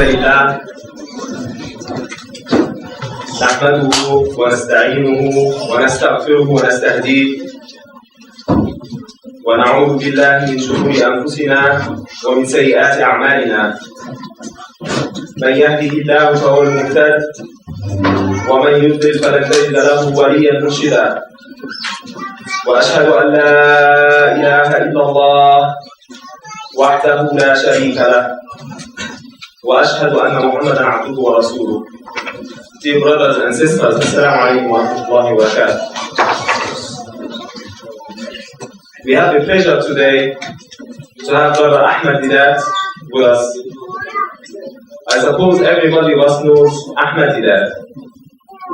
لله نحمده ونستعينه ونستغفره ونستهديه ونعوذ بالله من شرور أنفسنا ومن سيئات أعمالنا من يهده الله فهو المهتد ومن يضلل فلن تجد له وليا مرشدا وأشهد أن لا إله إلا الله وحده لا شريك له وأشهد أن محمدا عبده ورسوله. Dear brothers and sisters, Assalamu alaikum wa rahmatullahi wa barakatuh. We have the pleasure today to have Brother Ahmed Deedat with us. I suppose everybody of us knows Ahmed Deedat.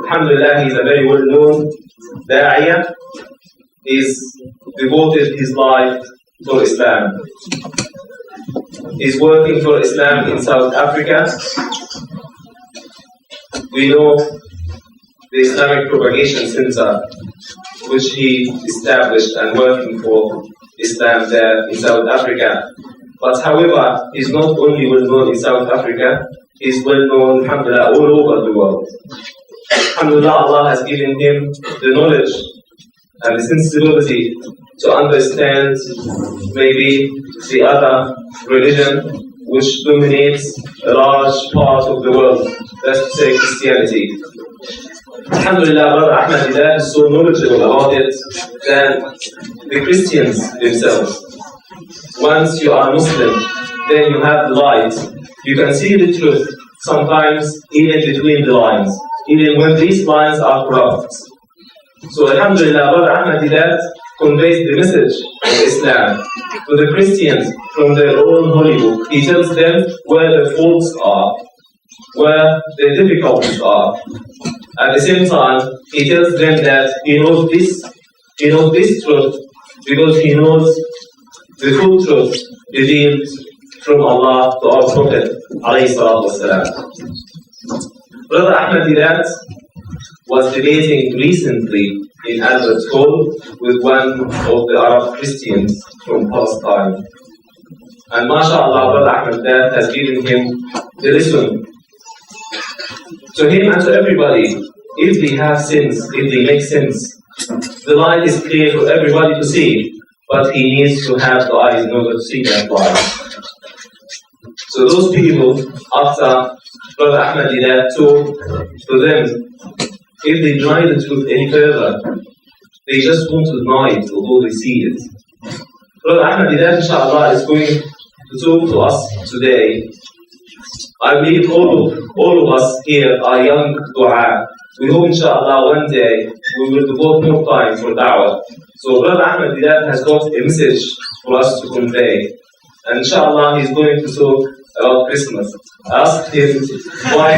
Alhamdulillah, he is a very well-known Da'iyah. He's devoted his life for Islam. He's working for Islam in South Africa. We know the Islamic Propagation Center, which he established and working for Islam there in South Africa. But however, he's not only well known in South Africa, he's well known, alhamdulillah, all over the world. Alhamdulillah, Allah has given him the knowledge and the sensibility to understand maybe the other religion which dominates a large part of the world, that's to say Christianity. Alhamdulillah, Brother Ahmed Deedat is so knowledgeable about it than the Christians themselves. Once you are Muslim, then you have the light. You can see the truth, sometimes even between the lines, even when these lines are corrupt. So Alhamdulillah, Brother Ahmed Deedat conveys the message of Islam to the Christians from their own holy book. He tells them where the faults are, where the difficulties are. At the same time, he tells them that he knows this truth because he knows the full truth revealed from Allah to our Prophet ﷺ. Brother Ahmed Deedat was debating recently in Albert Hall with one of the Arab Christians from Palestine. And mashallah, Brother Ahmed Deedat has given him the lesson. To him and to everybody, if they have sins, if they make sins, the light is clear for everybody to see, but he needs to have the eyes in order to see that light. So those people, after Brother Ahmed Deedat talked to them, if they deny the truth any further, they just want to deny it, although they see it. Brother Ahmed Deedat, inshallah, is going to talk to us today. I believe all of us here are young du'a. We hope, inshallah, one day we will devote more time for da'wah. So Brother Ahmed Deedat has got a message for us to convey. And inshallah, he's going to talk about Christmas. I asked him why.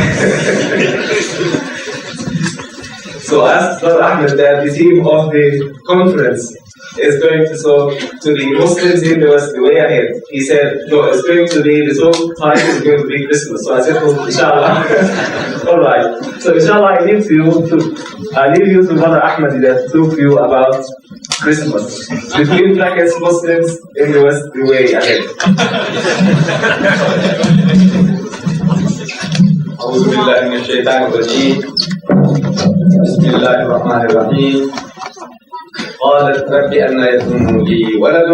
So I asked Brother Ahmed that the theme of the conference is going to talk to the Muslims in the West the way ahead. He said, no, it's going to be, the whole time is going to be Christmas. So I said, well, inshallah. Alright. So inshallah, I leave you to Brother Ahmed that talk to you about Christmas. Between brackets, Muslims in the West the way ahead. أعوذ بالله من الشيطان الرجيم. بسم الله الرحمن الرحيم. قالت رب أن يكون لي ولد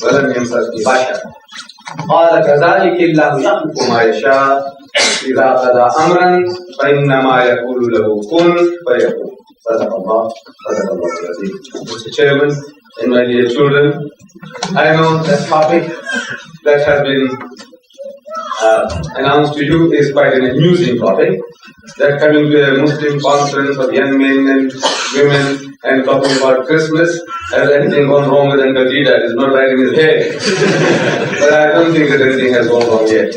ولم يمسسني بشر قال كذلك الله يخلق ما يشاء إذا قضى أمرا فإنما يقول له كن فيكون. صدق الله العظيم. Mr. Chairman and my dear children, I know that topic that has been announced to you is quite an amusing topic. That coming to a Muslim conference of young men and women and talking about Christmas, has anything gone wrong with Uncle Deedat? It's not right in his head. But I don't think that anything has gone wrong yet.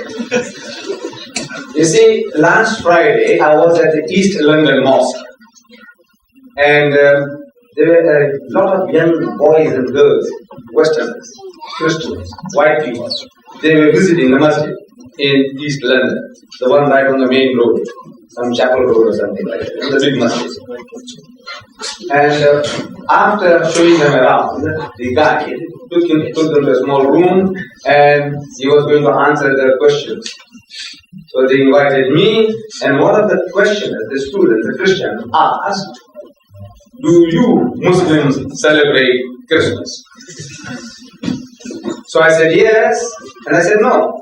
You see, last Friday I was at the East London Mosque, and there were a lot of young boys and girls, Westerners, Christians, white people. They were visiting the masjid in East London, the one right on the main road, some chapel road or something like that, the big masjid. And after showing them around, the guy took them to a small room and he was going to answer their questions. So they invited me, and one of the questioners, the student, the Christian, asked, do you Muslims celebrate Christmas? So I said yes, and I said no.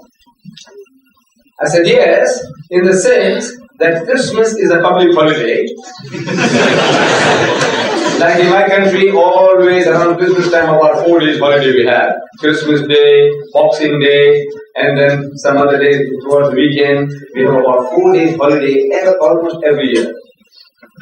I said yes, in the sense that Christmas is a public holiday. Like in my country, always around Christmas time, about 4 days holiday we have. Christmas Day, Boxing Day, and then some other days towards the weekend. We have about 4 days holiday almost every year.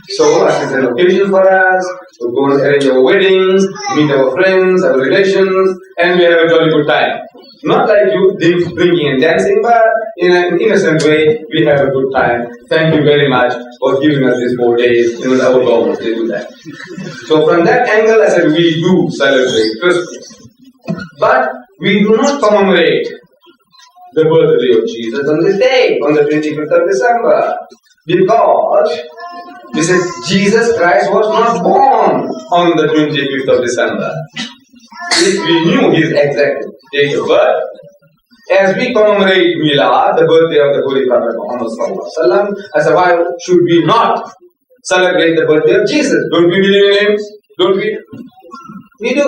So as an occasion for us, we go and arrange our weddings, meet our friends, our relations, and we have a jolly good time. Not like you drinking and dancing, but in an innocent way, we have a good time. Thank you very much for giving us these 4 days. You know, our government, they do that. So from that angle, I said we do celebrate Christmas. But we do not commemorate the birthday of Jesus on this day, on the 25th of December. Because we said Jesus Christ was not born on the 25th of December. If we knew his exact date of birth, as we commemorate Milad, the birthday of the Holy Prophet Muhammad, I said, why should we not celebrate the birthday of Jesus? Don't we believe in him? Don't we? We do.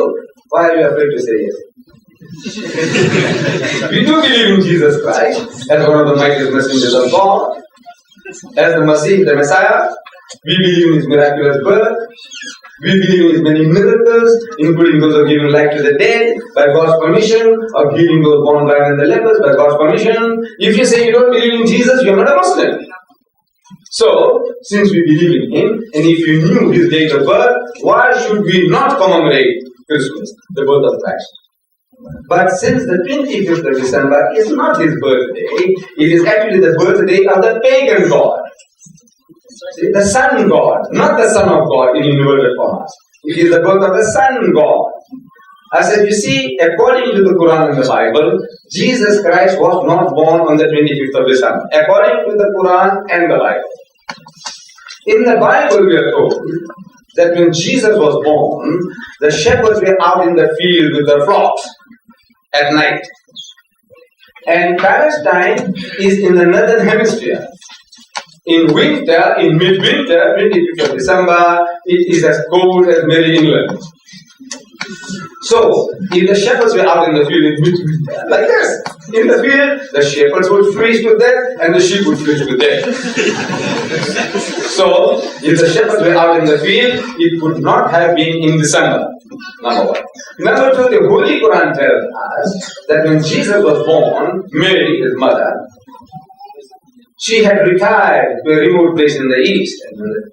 Why are you afraid to say yes? We do believe in Jesus Christ as one of the mightiest messengers of God, as the Messiah. We believe in his miraculous birth. We believe in his many miracles, including those of giving life to the dead by God's permission, of healing those born blind and the lepers by God's permission. If you say you don't believe in Jesus, you are not a Muslim. So, since we believe in him, and if you knew his date of birth, why should we not commemorate Christmas, the birth of Christ? But since the 25th of December is not his birthday, it is actually the birthday of the pagan god. The sun god, not the son of God in inverted forms. It is the birth of the sun god. I said, you see, according to the Quran and the Bible, Jesus Christ was not born on the 25th of December. According to the Quran and the Bible. In the Bible, we are told that when Jesus was born, the shepherds were out in the field with their flocks at night. And Palestine is in the northern hemisphere. In winter, in midwinter, 25th of December, it is as cold as Merry England. So, if the shepherds were out in the field in midwinter, like this, in the field, the shepherds would freeze to death and the sheep would freeze to death. So, if the shepherds were out in the field, it could not have been in December. Number one. Number two, the Holy Quran tells us that when Jesus was born, Mary, his mother, she had retired to a remote place in the east. And when the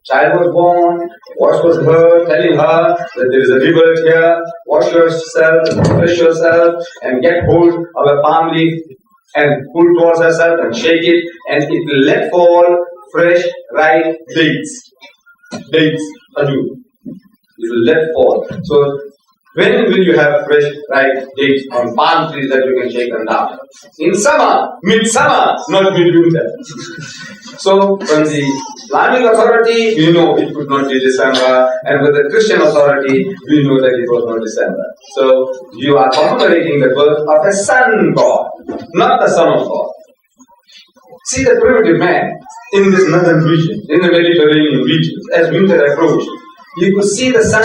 child was born, voice was heard telling her that there is a river here, wash yourself, refresh yourself, and get hold of a palm leaf and pull towards herself and shake it, and it will let fall fresh, ripe dates. Dates, ajoo. It will let fall. So, when will you have fresh, ripe dates on palm trees that you can shake them down? In summer, midsummer, not midwinter. So, from the Islamic authority, we know it could not be December, and with the Christian authority, we know that it was not December. So, you are commemorating the birth of a sun god, not the Son of God. See, the primitive man in this northern region, in the Mediterranean region, as winter approached, you could see the sun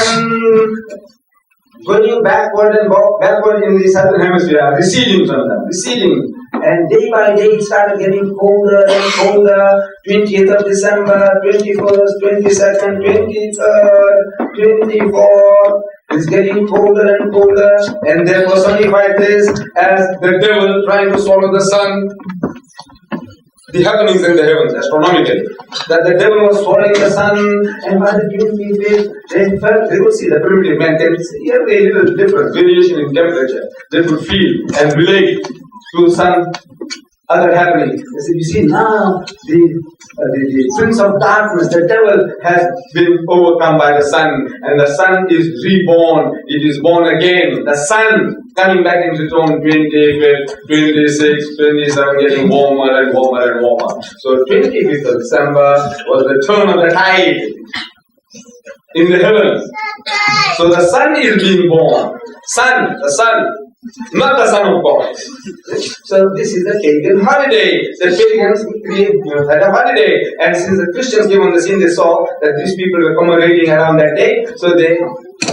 going backward and backward in the southern hemisphere, receding from them, receding. And day by day it started getting colder and colder. 20th of December, 21st, 22nd, 23rd, 24th. It's getting colder and colder. And they personified this as the devil trying to swallow the sun. The happenings in the heavens, astronomically, that the devil was swallowing the sun, and by the 25th, they would see the primitive man can see every little different variation in temperature. They would feel and relate to some other happening. They said, you see, now the prince of darkness, the devil, has been overcome by the sun, and the sun is reborn. It is born again. The sun coming back into its own 25th, 26th, 27th, getting warmer and warmer and warmer. So 25th of December was the turn of the tide in the heavens. So the sun is being born. Sun, the sun. not the Son of God. So this is the pagan holiday. The pagans had a holiday, and since the Christians came on the scene, they saw that these people were commemorating around that day, so they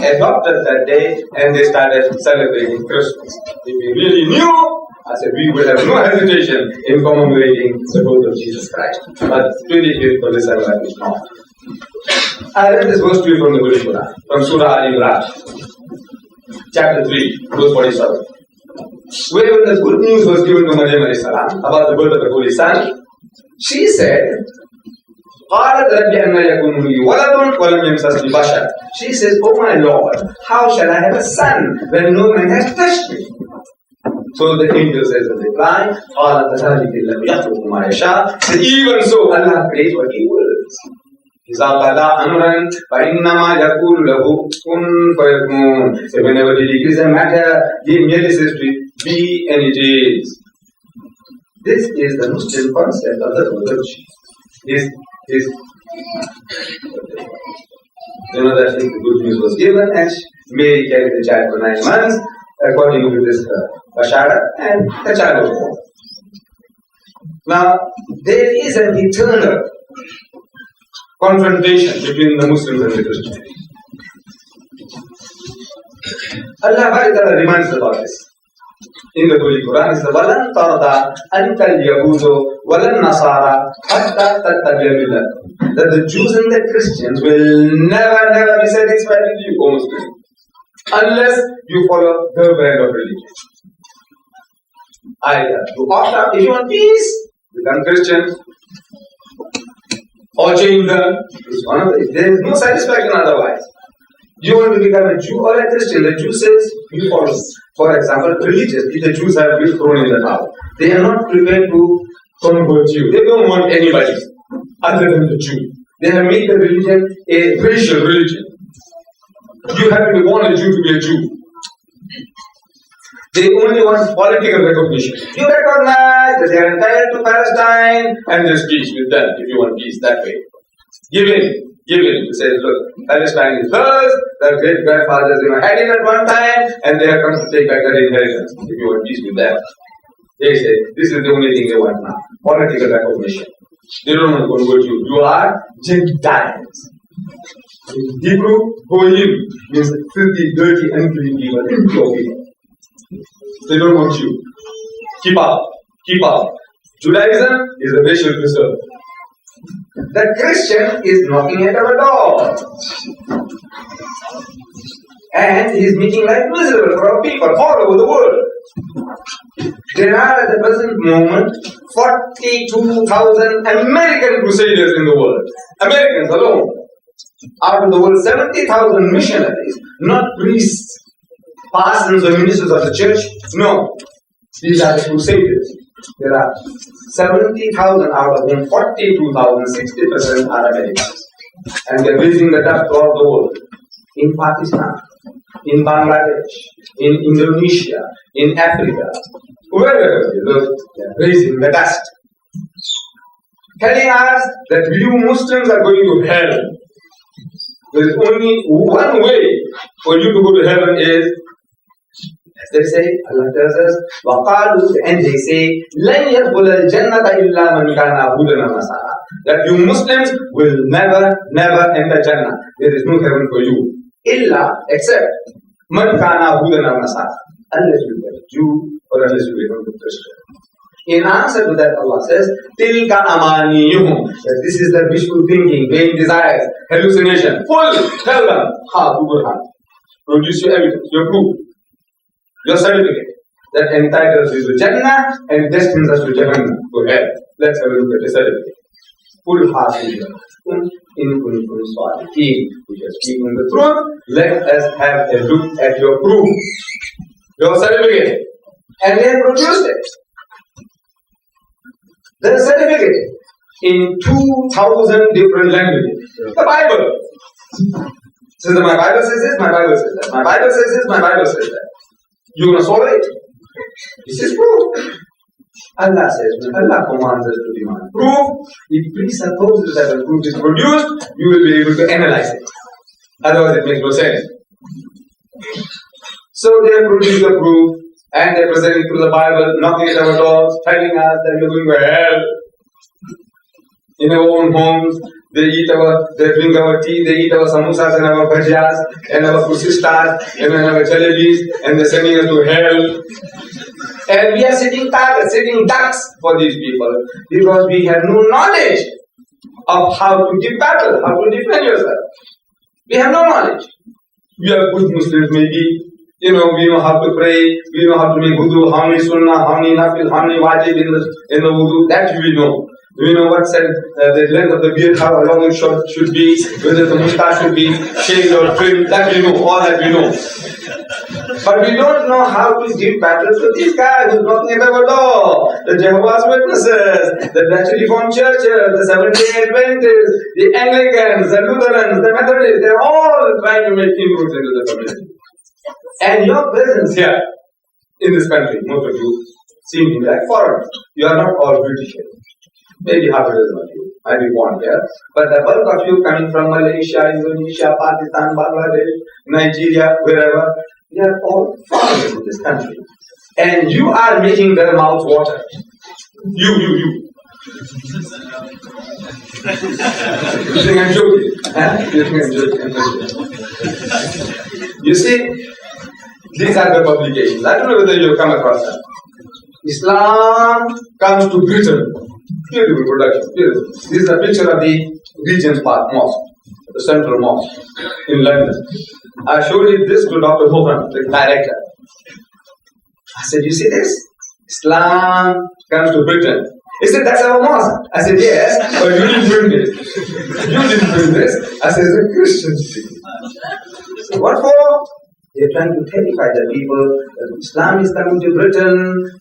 adopted that day and they started celebrating Christmas. If we really knew, I said we would have no hesitation in commemorating the birth of Jesus Christ. But 25th of December is not. I read this verse to you from the Holy Quran, from Surah Al-Imran, chapter 3, verse 47. Where when the good news was given to Maryam alayhi salam about the birth of the Holy Son, she said, قالت رب أن يكون لي ولد ولم يمسسني بشر. She says, oh my Lord, how shall I have a son when no man has touched me? So the angel says in reply, قالت ذلك لم يخلق ما يشاء. So even so, Allah creates what He wills. إذا قضى أمرا فإنما يقول له كن فيكون. So whenever He decrees a matter, He merely says to it, be and it is. This is the Muslim concept of the birth of Jesus. You know that the good news was given and Mary carried the child for 9 months according to this Bashara, and the child was born. Now, there is an eternal confrontation between the Muslims and the Christians. Allah reminds us about this. In the Holy Quran, it says, وَلَنْ تَرْضَى أَنْكَ الْيَهُودُ وَلَنْ نَصَارَى حَتَّى تَتَّبِعَ مِلَّتَهُمْ. That the Jews and the Christians will never be satisfied with you, O Muslims, unless you follow their brand of religion. Either you opt out, if you want peace, become Christian, or change them. There is no satisfaction otherwise. You want to become a Jew or a Christian, the Jew says you follow. For example, religious, if the Jews have been thrown in the tower, they are not prepared to convert you. They don't want anybody other than the Jew. They have made the religion a racial religion. You have to be born a Jew to be a Jew. They only want political recognition. You recognize that they are entitled to Palestine and there's peace with them if you want peace that way. Give in. He says, look, Palestine is hers, their great grandfathers had it at one time, and they have come to take back their inheritance if you want peace with them. They say, this is the only thing they want now, political recognition. They don't want to convert you. You are Gentiles. In Hebrew, Goyim means filthy, dirty, unclean people, impure people. They don't want you. Keep out. Judaism is a racial preserve. The Christian is knocking at our door. And he is making life miserable for our people all over the world. There are at the present moment 42,000 American crusaders in the world. Americans alone. Out of the world, 70,000 missionaries, not priests, parsons or ministers of the church. No. These are the crusaders. There are 70,000 out of them, 42,000, 60% are Americans. And they are raising the dust throughout the world. In Pakistan, in Bangladesh, in Indonesia, in Africa, wherever they are raising the dust. Telling us that you Muslims are going to hell. There is only one way for you to go to heaven is, as they say, Allah tells us, وَقَالُوا, and they say, لَنْ يَدْخُلَ الْجَنَّةَ إِلَّا مَنْ كَانَ هُودًا أَوْ نَصَارَىٰ. That you Muslims will never enter Jannah. There is no heaven for you. Illa, except, مَنْ كَانَ هُودًا أَوْ نَصَارَىٰ. Unless you become a Jew or unless you become a Christian. In answer to that, Allah says, تِلْكَ أَمَانِيُّهُمْ. That this is their wishful thinking, vain desires, hallucination. Tell them, produce your evidence, your proof. Your certificate that entitles you to Jannah and destines us to Jahannam, to hell. Let's have a look at the certificate. Full heart in kuntum sadiqeen. We are speaking the truth. Let us have a look at your proof, your certificate. And they have produced it. The certificate in 2,000 different languages. The Bible. Since my Bible says this, my Bible says that. My Bible says this, my Bible says that. You want to solve it? This is proof. Allah says, when Allah commands us to demand proof, it presupposes that when proof is produced, you will be able to analyze it. Otherwise, it makes no sense. So they have produced the proof, And they're presenting through the Bible, knocking at our doors, telling us that we're going to hell. In our own homes, they drink our tea, they eat our samosas and our bhajiyas and our kusistas and our jalebis, and they're sending us to hell. And we are sitting ducks for these people because we have no knowledge of how to give battle, how to defend yourself. We have no knowledge. We are good Muslims, maybe. We know how to pray, we know how to make wudu, how many sunnah, how many nafil, how many wajib in the wudu, that we know. We know what said the length of the beard, how long it should be, whether the moustache should be shaved or trimmed, that we know, all that we know. But we don't know how to give battle to these guys who's knocking at our door. The Jehovah's Witnesses, the Dutch Reformed churches, the Seventh-day Adventists, the Anglicans, the Lutherans, the Methodists, they're all trying to make inroads into the community. And your presence here in this country, most of you seem to be like foreigners. You are not all British here. Maybe half a dozen of you might be born here. But the bulk of you coming from Malaysia, Indonesia, Pakistan, Bangladesh, Nigeria, wherever, they are all foreigners in this country. And you are making their mouths water. You. You think I'm joking? Huh? You think I'm joking? You see, these are the publications. I don't know whether you have come across them. Islam comes to Britain. Beautiful production. Beautiful. This is a picture of the Regent's Park Mosque, the Central Mosque in London. I showed it this to Dr. Hogan, the director. I said, you see this? Islam comes to Britain. He said, that's our mosque. I said, yes, but you didn't bring it. You didn't bring this. I said, it's a Christian thing. So what for? They're trying to terrify the people that Islam is coming to Britain.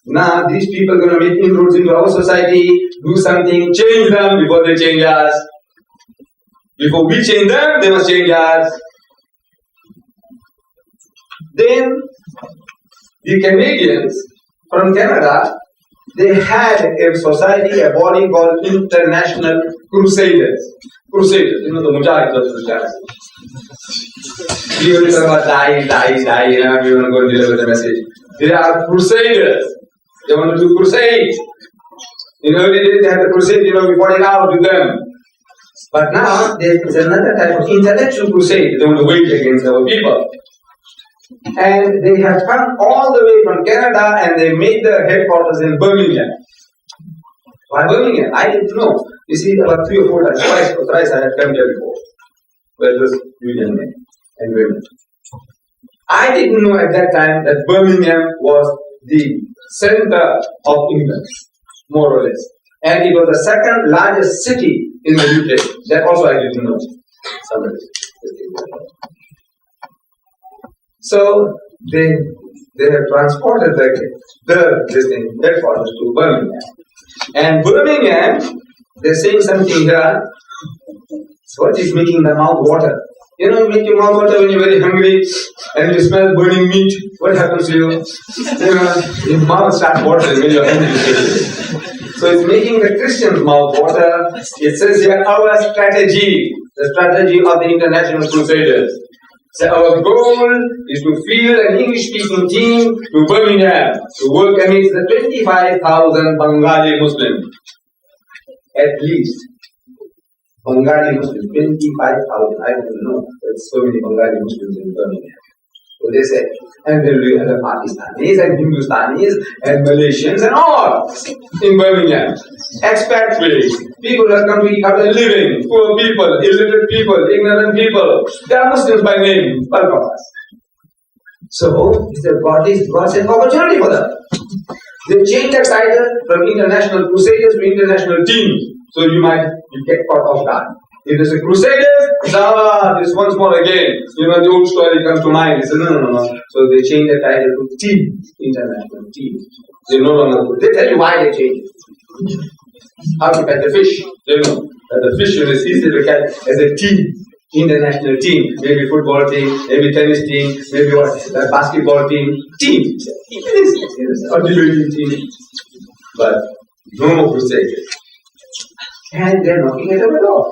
Now these people are going to make inroads into our society, do something, change them before they change us. Before we change them, they must change us. Then the Canadians from Canada, they had a society, a body called International Crusaders. Crusaders, the Mujahids of Christianity. We only talk about die, we want to go and deliver the message. They are crusaders. They want to do crusades. In early days they had a crusade, we fought it out with them. But now there's another type of intellectual crusade. They want to wage against our people. And they have come all the way from Canada and they made their headquarters in Birmingham. Why Birmingham? I didn't know. You see, about 3 or 4 times, twice I had come here before. Where was union men and women. I didn't know at that time that Birmingham was the center of England, more or less. And it was the second largest city in the UK. That also I didn't know. Somebody. So they have transported the headquarters to Birmingham. And Birmingham, they're saying something here. So what is making the mouth water? You make your mouth water when you're very hungry and you smell burning meat. What happens to you? Your mouth starts watering when you're hungry. So it's making the Christian's mouth water. It says here, our strategy, the strategy of the International Crusaders. So our goal is to field an English-speaking team to Birmingham to work amidst the 25,000 Bengali Muslims. At least. Bengali Muslims, 25,000. I don't know. There's so many Bengali Muslims in Birmingham. So they say, and then we have Pakistanis and Hindustanis and Malaysians and all in Birmingham. Expatriates, people that come to eat out a living, poor people, illiterate people, ignorant people. They are Muslims by name, bulk of us. So, God sent opportunity for them. They changed the title from International Crusaders to International Team. So you get caught off guard. If there's a Crusaders, this once more again. The old story comes to mind. They say, no. So they changed the title to Team, International Team. They no longer, they tell you why they changed it. How to catch the fish. They know that the fish is easy to catch as a team, international team. Maybe football team, maybe tennis team, maybe basketball team. Team. Or debating team. But no more Crusaders. And they're knocking at our door.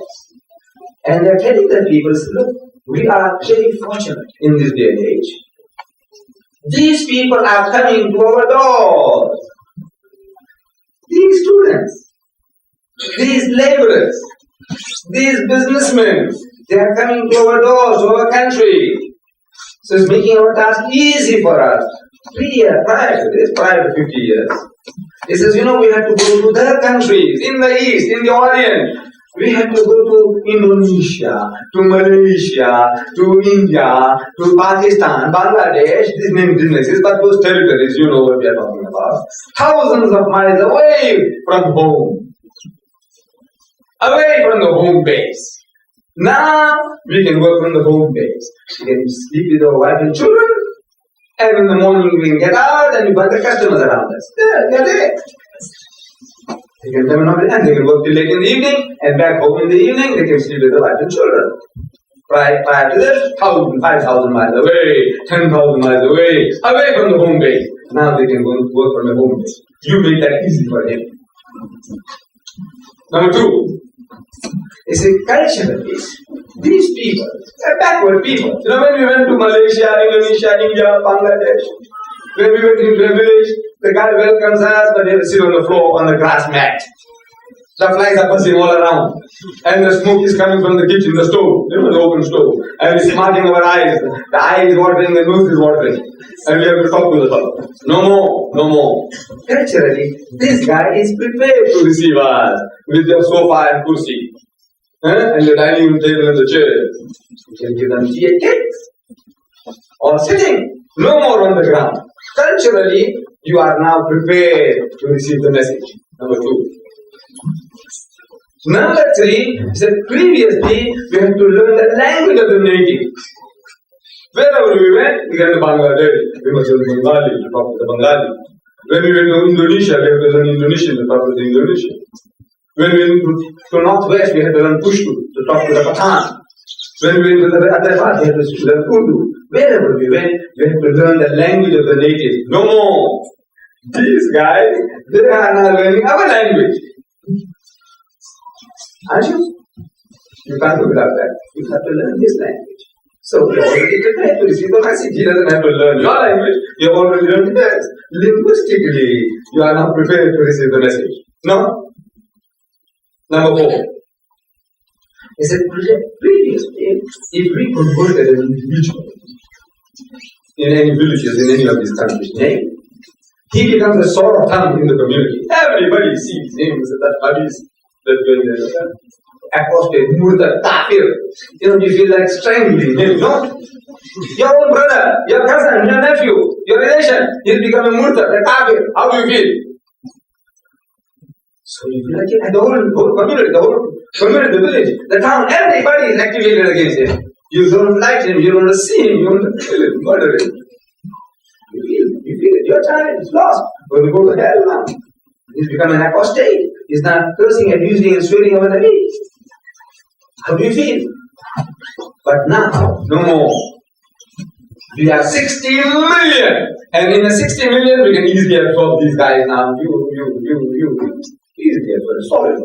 And they're telling the people, look, we are very fortunate in this day and age. These people are coming to our doors. These students, these laborers, these businessmen, they are coming to our doors, to our country. So it's making our task easy for us. Prior to 50 years. He says, we had to go to their countries, in the East, in the Orient. We had to go to Indonesia, to Malaysia, to India, to Pakistan, Bangladesh, these named businesses, but those territories, you know what we are talking about. Thousands of miles away from home. Away from the home base. Now, we can work from the home base. We can sleep with our wife and children, and in the morning we can get out and we find the customers around us. They're there. They can come and they can work till late in the evening, and back home in the evening, they can sleep with their wife and children. Prior to this, 1,000, 5,000 miles away, 10,000 miles away from the home base. Now they can go and work from the home base. You make that easy for him. Number two, is culturally, these people are backward people. When we went to Malaysia, Indonesia, India, Bangladesh, when we went into a village, the guy welcomes us, but we have to sit on the floor on the grass mat. The flies are buzzing all around. And the smoke is coming from the kitchen, the stove, the open stove. And it's smarting our eyes. The eye is watering, the nose is watering. And we have to talk to the fellow. No more. Culturally, this guy is prepared to receive us with the sofa and kursi. And the dining room table and the chair. We can give them tea and cakes. Or sitting. No more on the ground. Culturally, you are now prepared to receive the message. Number two. Number three, previously we had to learn the language of the native. Wherever we went, we went to Bangladesh, we must learn Bengali to talk to the Bengali. When we went to Indonesia, we had to learn Indonesian to talk to the Indonesian. When we went to Northwest, we had to learn Pushtu to talk to the Pathan. When we went to the other part, we had to learn Urdu. Wherever we went, we had to learn the language of the native. No more. These guys, they are now learning our language. Aren't you? You can't do without that. You have to learn his language. So we are already prepared to receive the message. He doesn't have to learn your language. You have already learned his. Linguistically, you are now prepared to receive the message. No? Number four. He said, previously, if we converted an individual in any villages in any of these countries, he becomes a sore thumb in the community. Everybody sees him as that hadith. That when apostate, murtad, kafir, you feel like strangling him, no? Your own brother, your cousin, your nephew, your relation, he'll become a murtad, a kafir. How do you feel? So you feel like it, and the whole community, the village, the town, everybody is activated against him. You don't like him, you don't see him, you don't kill him, murder him. You feel it, your child is lost, going to go to hell now. He's become an apostate. He's not cursing, abusing, and swearing over the knee. How do you feel? But now, no more. We are 60 million. And in the 60 million, we can easily absorb these guys now. You. Easily absorb. Solid.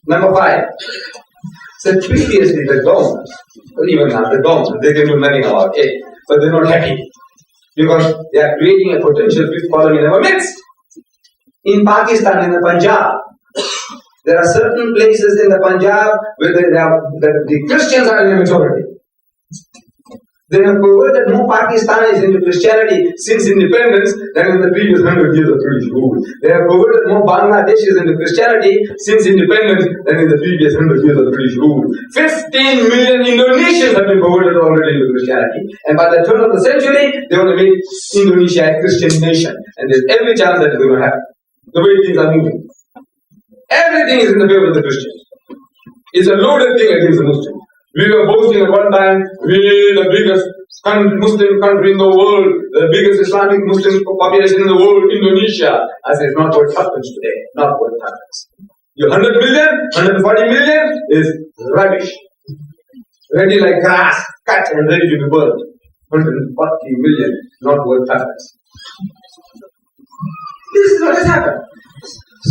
Number 5. So previously the government, or even now the government, they can do nothing about it. But they're not happy. Because they are creating a potential fifth column in our midst. In Pakistan, in the Punjab, there are certain places in the Punjab where the Christians are in the majority. They have converted more Pakistanis into Christianity since independence than in the previous 100 years of British rule. They have converted more Bangladeshis into Christianity since independence than in the previous 100 years of British rule. 15 million Indonesians have been converted already into Christianity. And by the turn of the century, they want to make Indonesia a Christian nation. And there's every chance that it's going to happen. The way things are moving. Everything is in the favor of the Christians. It's a loaded thing against the Muslims. We were boasting at one time, we are the biggest Muslim country in the world, the biggest Islamic Muslim population in the world, Indonesia. I say it's not what happens today, not what happens. Your 100 million, 140 million is rubbish. Ready like grass, cut and ready to be burned. 140 million, not what happens. This is what has happened.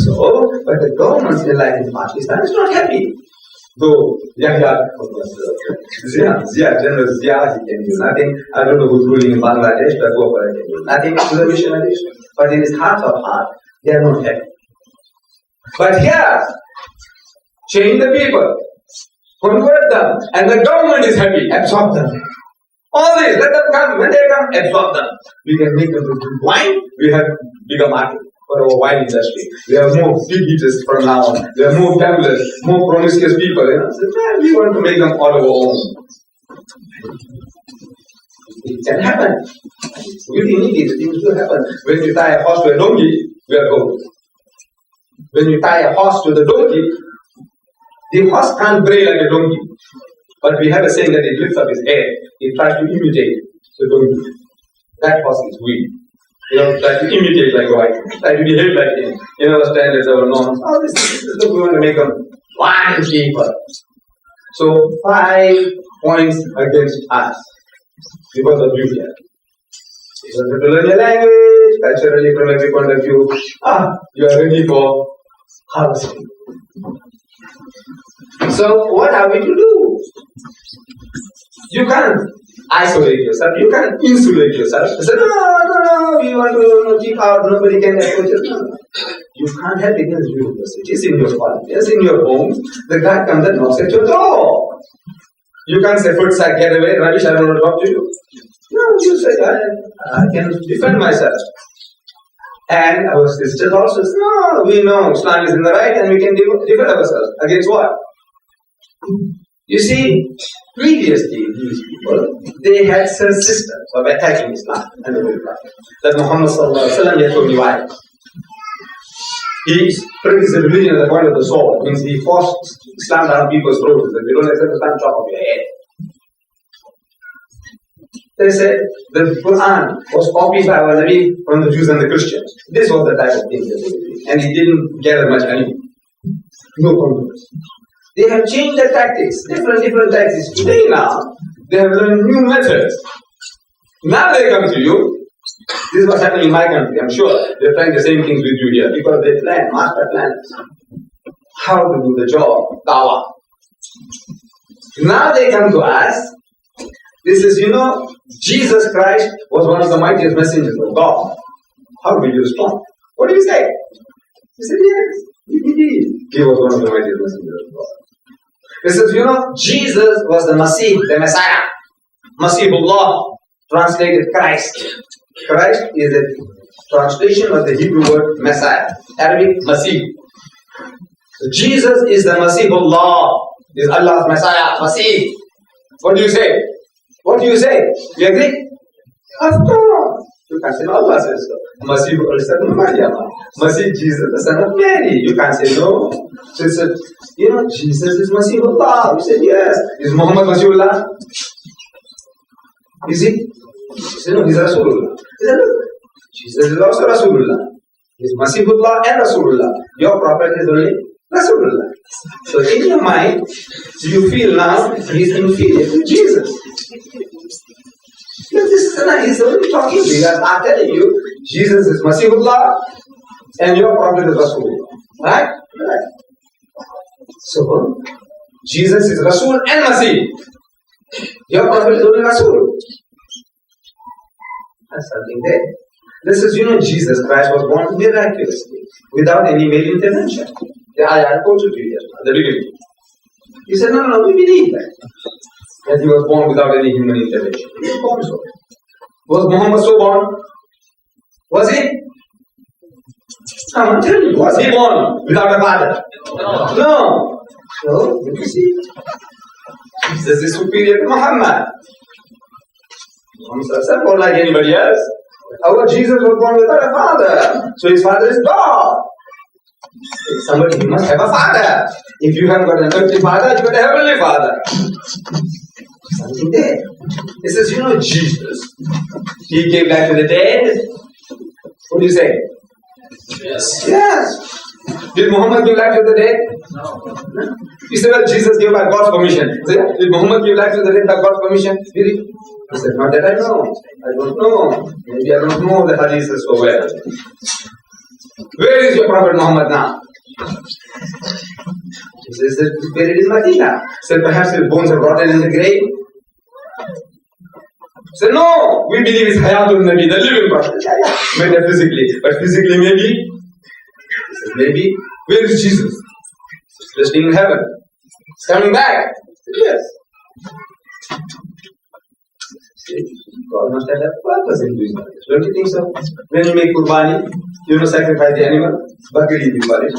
So, but the government still like in Pakistan is not happy. Though Yahya, General Zia, he can do nothing. I don't know who's ruling in Bangladesh, but Gopal can do nothing to the missionaries. But in his heart of heart, they are not happy. But here, change the people, convert them, and the government is happy, absorb them. All this, let them come. When they come, absorb them. We can make them produce wine. We have bigger market for our wine industry. We have more big eaters from now on. We have more gamblers, more promiscuous people. So, we want to make them all our own. It can happen. It's really needed. Things do happen. When you tie a horse to a donkey, we are gold. When you tie a horse to the donkey, the horse can't bray like a donkey. But we have a saying that it lifts up his head. It tries to imitate the donkey. That horse is weak. Try to imitate like a white. Try to behave like him. Our standards, our norms. All this is we want to make them one people. So 5 points against us because of you here. You have to learn your language, culturally from every point of view. You are ready for harvesting. So what are we to do? You can't isolate yourself. You can't insulate yourself. You say, no, we want to keep out. Nobody can approach us. No. You can't have it in the universities, in your colleges, in your homes. The guy comes and knocks at your door. You can't say, foot sack, get away. Ravish, I don't want to talk to you. No, you say, I can defend myself. And our sisters also say, no, we know Islam is in the right and we can defend ourselves. Against what? You see, previously these people, they had certain systems of attacking Islam and the Holy Prophet. That Muhammad had told me why. He spread his religion at the point of the sword. Means he forced Islam down people's throats. If you don't accept Islam, chop off your head. They said the Quran was copied by our Nabi from the Jews and the Christians. This was the type of thing that they did. And he didn't gather much money. No controversy. They have changed their tactics, different tactics. Today now, they have learned new methods. Now they come to you. This is what's happening in my country, I'm sure. They're trying the same things with you here because they plan, master plans. How to do the job, dawah. Now they come to us. This is, Jesus Christ was one of the mightiest messengers of God. How will you respond? What do you say? He said, yes, indeed. He was one of the mightiest messengers of God. He says, Jesus was the Masih, the Messiah. Masihullah, translated Christ. Christ is a translation of the Hebrew word Messiah. Arabic, Masih. So Jesus is the Masihullah, is Allah's Messiah, Masih. What do you say? What do you say? You agree? Of course. You can't say no, Allah says so. Masih Masih Jesus, the son of Mary. You can't say no. So he said, Jesus is Masihullah. You said yes. Is Muhammad Masihullah? Is he? He said no, he's Rasulullah. He said look, Jesus is also Rasulullah. He's Masihullah and Rasulullah. Your prophet is only Rasulullah. So in your mind, you feel now he's inferior to Jesus. He's only talking to you. I'm telling you, Jesus is Masihullah and your prophet is Rasulullah. Right? Right. So, Jesus is Rasul and Masih. Your prophet is only Rasul. That's something there. This is, Jesus Christ was born miraculously, without any male intervention. I quoted you here at the beginning. He said, no, we believe that he was born without any human intervention. He was born so. Was Muhammad so born? Was he? I'm telling you, was he born without a father? No. So, you see, Jesus is superior to Muhammad. Muhammad is born like anybody else. Our Jesus was born without a father. So his father is God. Somebody must have a father. If you haven't got an earthly father, you got a heavenly father. Something there. It says, Jesus, he gave life to the dead. What do you say? Yes. Yes. Did Muhammad give life to the dead? No. You said, well, Jesus gave by God's permission. Did Muhammad give life to the dead by God's permission? Did he? He said, not that I know. I don't know. Maybe I don't know the hadiths so well. Where is your Prophet Muhammad now? He says that he's buried in Medina. Said perhaps his bones have rotted in the grave. Said no, we believe it's Hayatul Nabi, the living prophet. Metaphysically, but physically maybe. He said maybe. Where is Jesus? He's resting in heaven. He's coming back. Said, yes. God must have a purpose in doing that. Don't you think so? When you make kurbani, you sacrifice the animal, bakri you call it.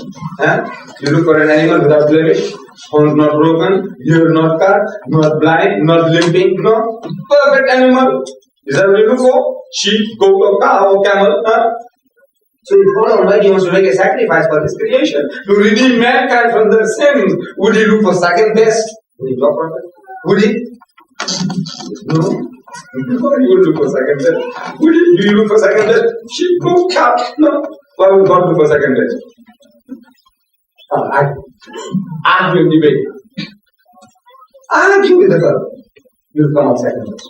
You look for an animal without blemish, horns not broken, ear not cut, not blind, not limping, no. Perfect animal. Is that what you look for? Sheep, goat, or cow, or camel, So if God Almighty wants to make a sacrifice for His creation, to redeem mankind from their sins, would He look for second best? Would He talk about it? Would He? No. He would look for second best. Would He? Do you look for second best? Sheep, goat, cow? No. Why would God look for second best? Argue and debate. Argue with the God. You'll come out second best.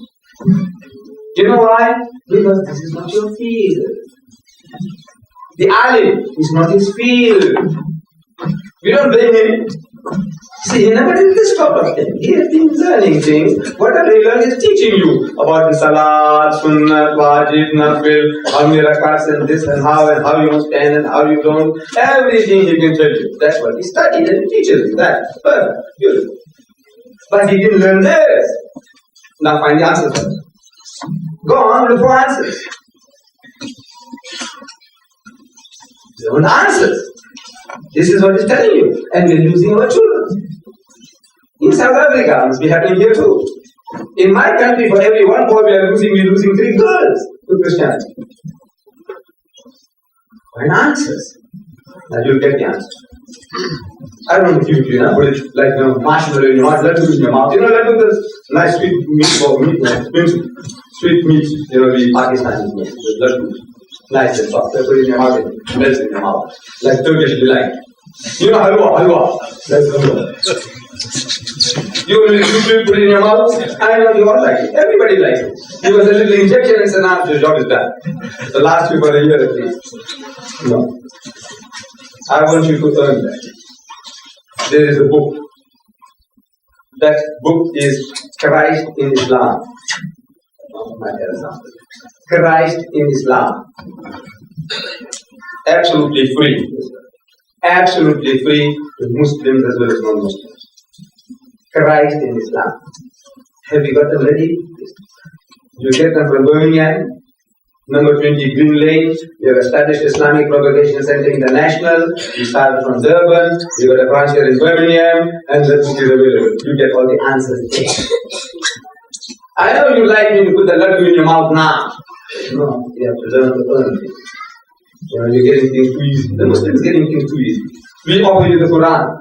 You know why? Because this is not your field. The alim is not his field. We don't blame him. See, he never did this sort of thing. He has been learning things. Whatever he learned is teaching you about the salat, sunnah, wajib, nafil, how many rakats and this and how you must stand and how you don't. Everything he can tell you. That's what he studied and he teaches you. That. Perfect. Beautiful. But he didn't learn this. Now find the answers first. Go on, look for answers. They want answers. This is what he's telling you. And we're losing our children. In South Africa, it must be happening here too. In my country, for every one boy we're losing 3 girls to Christianity. Find answers. Now you'll get the answer. I don't know if you know, but it's like marshmallow in your mouth, lettuce in your mouth. Lettuce is nice sweet meat, sweet meat, the Pakistani meat, lettuce. Nice and soft. Put it in your mouth and melts in your mouth. Like Turkish delight. Halwa. That's halwa. You put it in your mouth, I know you all like it. Everybody likes it. Give us a little injection and say, now your job is done. The last you for a year at least. No. I want you to earn that. There is a book. That book is Christ in Islam. Christ in Islam. Absolutely free. Absolutely free to Muslims as well as non-Muslims. Christ in Islam. Have you got them ready? You get them from Birmingham, number 20 Green Lane. We have established Islamic Propagation Center International. We started from Durban. We got a branch here in Birmingham, and the book is available. You get all the answers there. I know you like me to put the laddu in your mouth now. No, you have to learn to earn things. You're getting things too easy. The Muslims are getting things too easy. We offer you the Quran.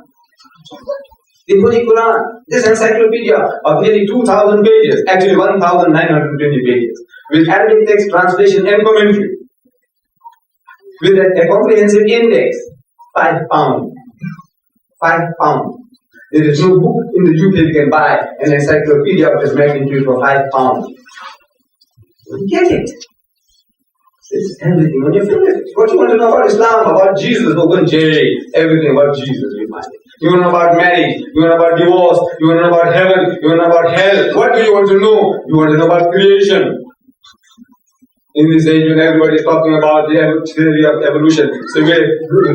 The Holy Quran, this encyclopedia of nearly 2,000 pages, actually 1,920 pages, with Arabic text translation and commentary, with a comprehensive index, £5. £5. There is no book in the UK you can buy an encyclopedia of this magnitude for £5. Get it. It's everything on your fingertips. What you want to know about Islam, about Jesus, everything about Jesus you find it. You want to know about marriage, you want to know about divorce, you want to know about heaven, you want to know about hell. What do you want to know? You want to know about creation. In this age when everybody is talking about the theory of evolution, so where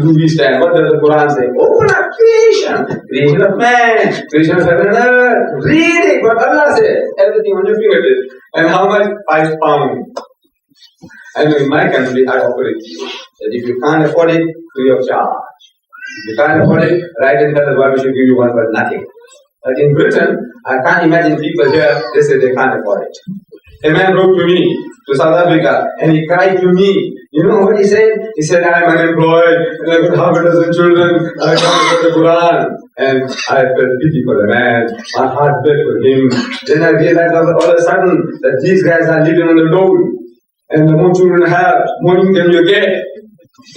do we stand? What does the Quran say? Open up creation, creation of man, creation of heaven and earth. Read it, what Allah says. Everything on your fingertips. And how much? £5. I know in my country I offer it to you. That if you can't afford it, free of charge. If you can't afford it, write and tell us why we should give you one for nothing. But in Britain, I can't imagine people here, they say they can't afford it. A man wrote to me, to South Africa, and he cried to me. You know what he said? He said, I'm unemployed, and I've got half a dozen children, I can't afford the Quran. And I felt pity for the man, my heart bled for him. Then I realized all of a sudden that these guys are living on the road. And the more children I have, more income you get.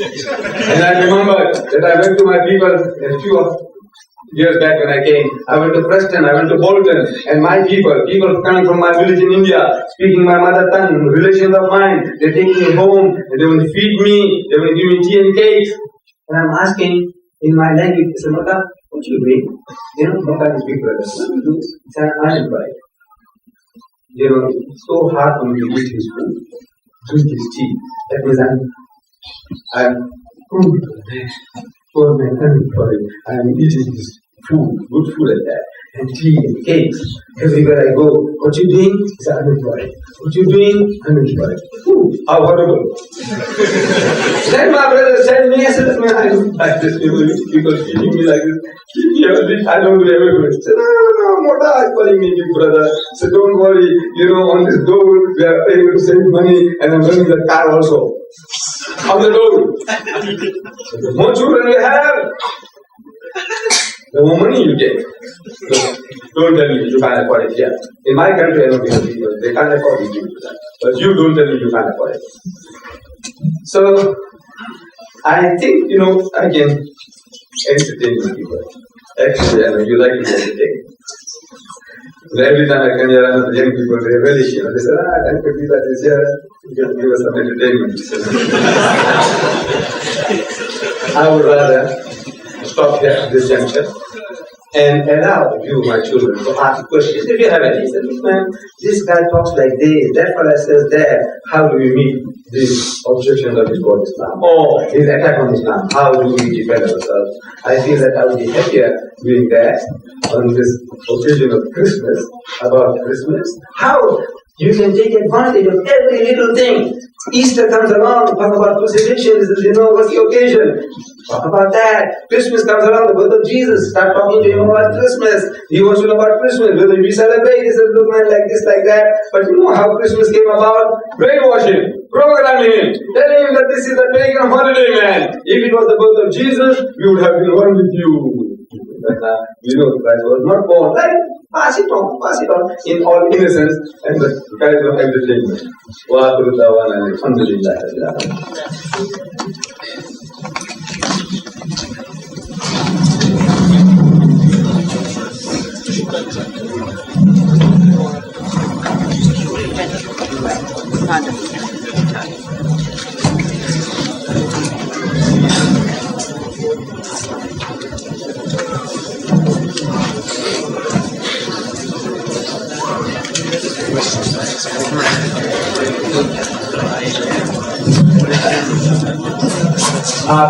And I remember that I went to my people a few years back when I came. I went to Preston, I went to Bolton, and my people coming from my village in India, speaking my mother tongue, relations of mine, they take me home, and they will feed me, they will give me tea and cakes. And I'm asking in my language, what you doing? Sometimes big brothers, what you do? It's an unemployed. It's so hard for me to eat his food, drink his tea. That means I'm poor man, unemployed. I'm eating his food, good food like that, and tea and cakes. Everywhere I go, what you doing? It's unemployed. What you doing? Unemployed. Ooh, how horrible. Then my brother said me, I said, man, I don't like this. People feeding me like this. Keep me healthy. I don't do everything. He said, no, Mota is calling me big brother. So don't worry, on this door, we are able to save money, and I'm running the car also. On the door. The more children you have, the more money you get. Don't tell me you can't afford it here. In my country, I know people, they can't afford it. But you don't tell me you can't afford it. So, I think, I can entertain people. Actually, I know you like to entertain. Every time I come here, I know the young people, they're relish. They say, I could be that this year, you can give us some entertainment. I would rather stop here at this juncture and allow you, my children, to ask questions. If you have any, say, look, man, this guy talks like this, that fellow says that. How do we meet these objections of his God Islam? Or his attack on Islam? How do we defend ourselves? I feel that I would be happier doing that on this occasion of Christmas, about Christmas. How you can take advantage of every little thing. Easter comes along, talk about crucifixion, what's the occasion? Talk about that. Christmas comes along, the birth of Jesus, start talking to him about Christmas. He wants to know about Christmas, whether we celebrate, he says, look man, like this, like that. But you know how Christmas came about? Brainwashing, programming him, telling him that this is a pagan holiday, man. If it was the birth of Jesus, we would have been one with you. But Christ was not born. Like, pass it on, in all innocence and the kind of entertainment. Wa akhiru da'wana alhamdulillahi rabbil alamin.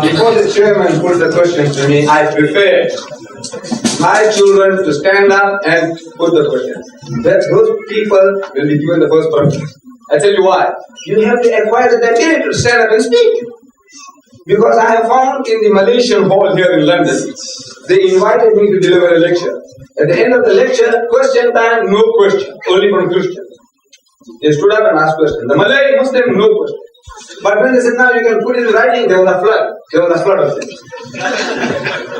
Before the chairman put the question to me, I prefer my children to stand up and put the questions. That those people will be given the first question. I tell you why. You have to acquire the ability to stand up and speak. Because I have found in the Malaysian hall here in London, they invited me to deliver a lecture. At the end of the lecture, question time, no question, only from Christians. They stood up and asked questions. The Malay Muslim, no question. But when they said, now you can put it in writing, there was a flood. There was a flood of things.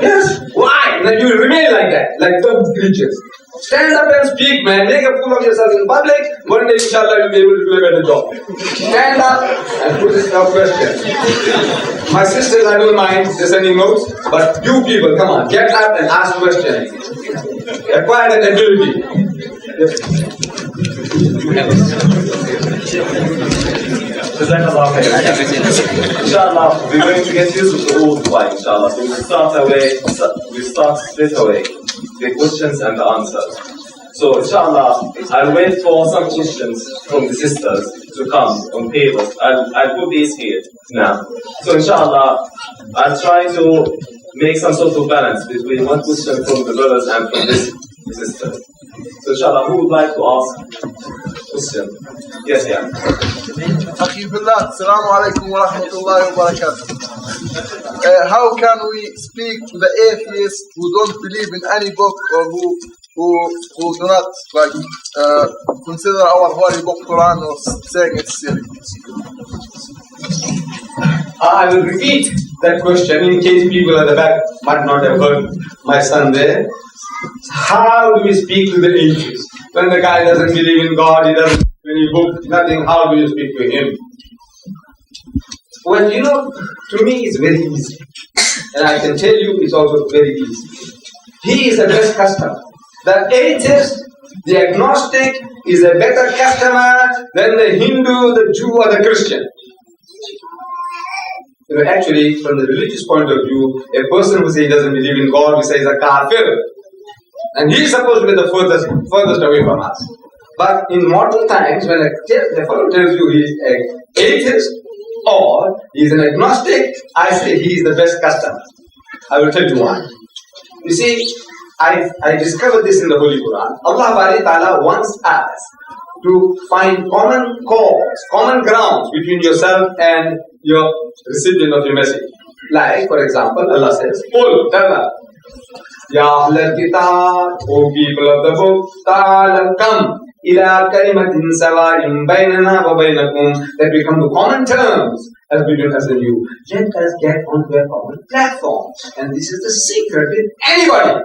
Yes, why? Then you will remain like that, like dumb creatures. Stand up and speak, man. Make a fool of yourself in public. One day, inshallah, you'll be able to do a better job. Stand up and put this question. My sisters, I don't mind, they're sending notes. But you people, come on, get up and ask questions. Acquire that ability. Inshallah, we're going to get used to the old way, inshallah. So we start straight away the questions and the answers. So inshallah, I'll wait for some questions from the sisters to come on papers. I'll put these here now. So inshallah, I'll try to make some sort of balance between one question from the brothers and from this sister. So inshallah, who would like to ask question? Yes, yeah. Akhi billah, assalamu alaikum wa rahmatullahi wa barakatuh. How can we speak to the atheists who don't believe in any book or who do not consider our holy book Quran or saying it's silly? I will repeat that question in case people at the back might not have heard my son there. How do we speak to the atheist? When the guy doesn't believe in God, he doesn't believe in any book, nothing, how do you speak to him? Well, to me it's very easy. And I can tell you it's also very easy. He is the best customer. The atheist, the agnostic, is a better customer than the Hindu, the Jew, or the Christian. Actually, from the religious point of view, a person who says he doesn't believe in God, we say he's a kafir. And he's supposed to be the furthest away from us. But in modern times, when a fellow tells you he's an atheist or he's an agnostic, I say he's the best customer. I will tell you why. You see, I discovered this in the Holy Quran. Allah Ta'ala wants us to find common cause, common grounds between yourself and your recipient of your message. Like, for example, Allah says, Qul, tell them, Ya Ahlal Kitab, O people of the book, Ta'ala, come, ila kalimatin sawa'in baynana wa baynakum, that we come to common terms as between us and you. Let us get onto a common platform. And this is the secret with anybody.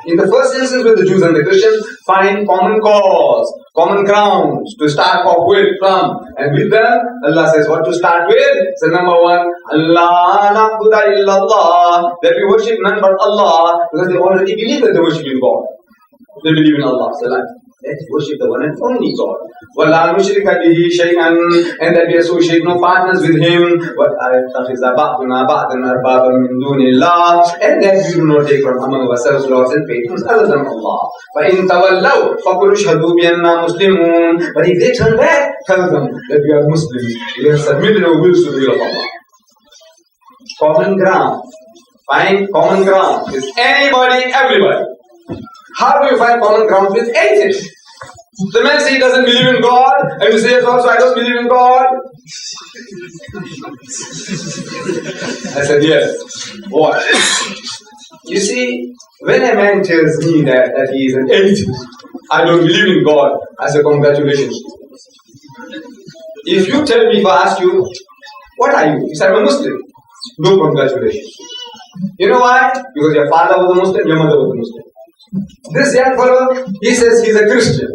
In the first instance with the Jews and the Christians, find common cause, common grounds to start off with from. And with them, Allah says what to start with. So number one, Allah na'budu illallah, that we worship none but Allah, because they already believe that they worship in God. They believe in Allah. So let's worship the one and only God. وَلَا نُشْرِكَ بِهِ شَيْئًا, and that we associate no partners with Him. وَأَتَّخِذَ بَعْضُنَا بَعْضًا أَرْبَابًا مِّن دُونِ اللَّهِ, and that we do not take from among ourselves lords and patrons other than Allah. فَإِن تَوَلَّوْا فَقُلُوا اشْهَدُوا بِأَنَّا مُسْلِمُونَ, but if they turn back, tell them that we are Muslims. We have submitted our wills to the will of Allah. Common ground. Find common ground with anybody, everybody. How do you find common ground with atheists? The man says he doesn't believe in God, and you say, yes, also I don't believe in God. I said, yes. What? You see, when a man tells me that he is an atheist, I don't believe in God, I say, congratulations. If you tell me, if I ask you, what are you? You say, I'm a Muslim. No congratulations. You know why? Because your father was a Muslim, your mother was a Muslim. This young fellow, he says he's a Christian.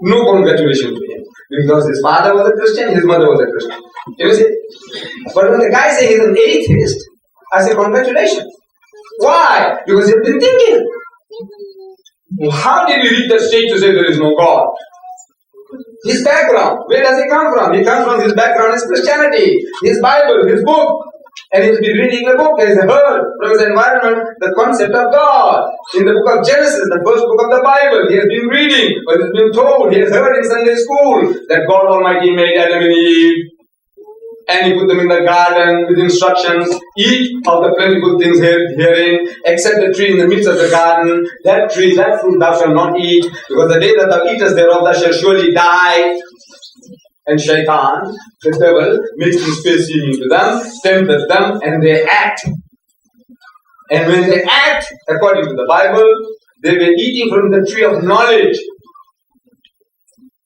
No congratulations to him. Because his father was a Christian, his mother was a Christian. You see? But when the guy says he's an atheist, I say congratulations. Why? Because he's been thinking. How did he reach that stage to say there is no God? His background, where does he come from? He comes from, his background is Christianity, his Bible, his book. And he's been reading the book, he's heard from his environment the concept of God. In the book of Genesis, the first book of the Bible, he has been reading, but he's been told, he has heard in Sunday school that God Almighty made Adam and Eve. And he put them in the garden with instructions, eat of the plentiful things herein, except the tree in the midst of the garden. That tree, that fruit thou shalt not eat, because the day that thou eatest thereof thou shalt surely die. And Shaitan, the devil, makes his face seeming to them, tempteth them, and they act. And when they act, according to the Bible, they were eating from the tree of knowledge.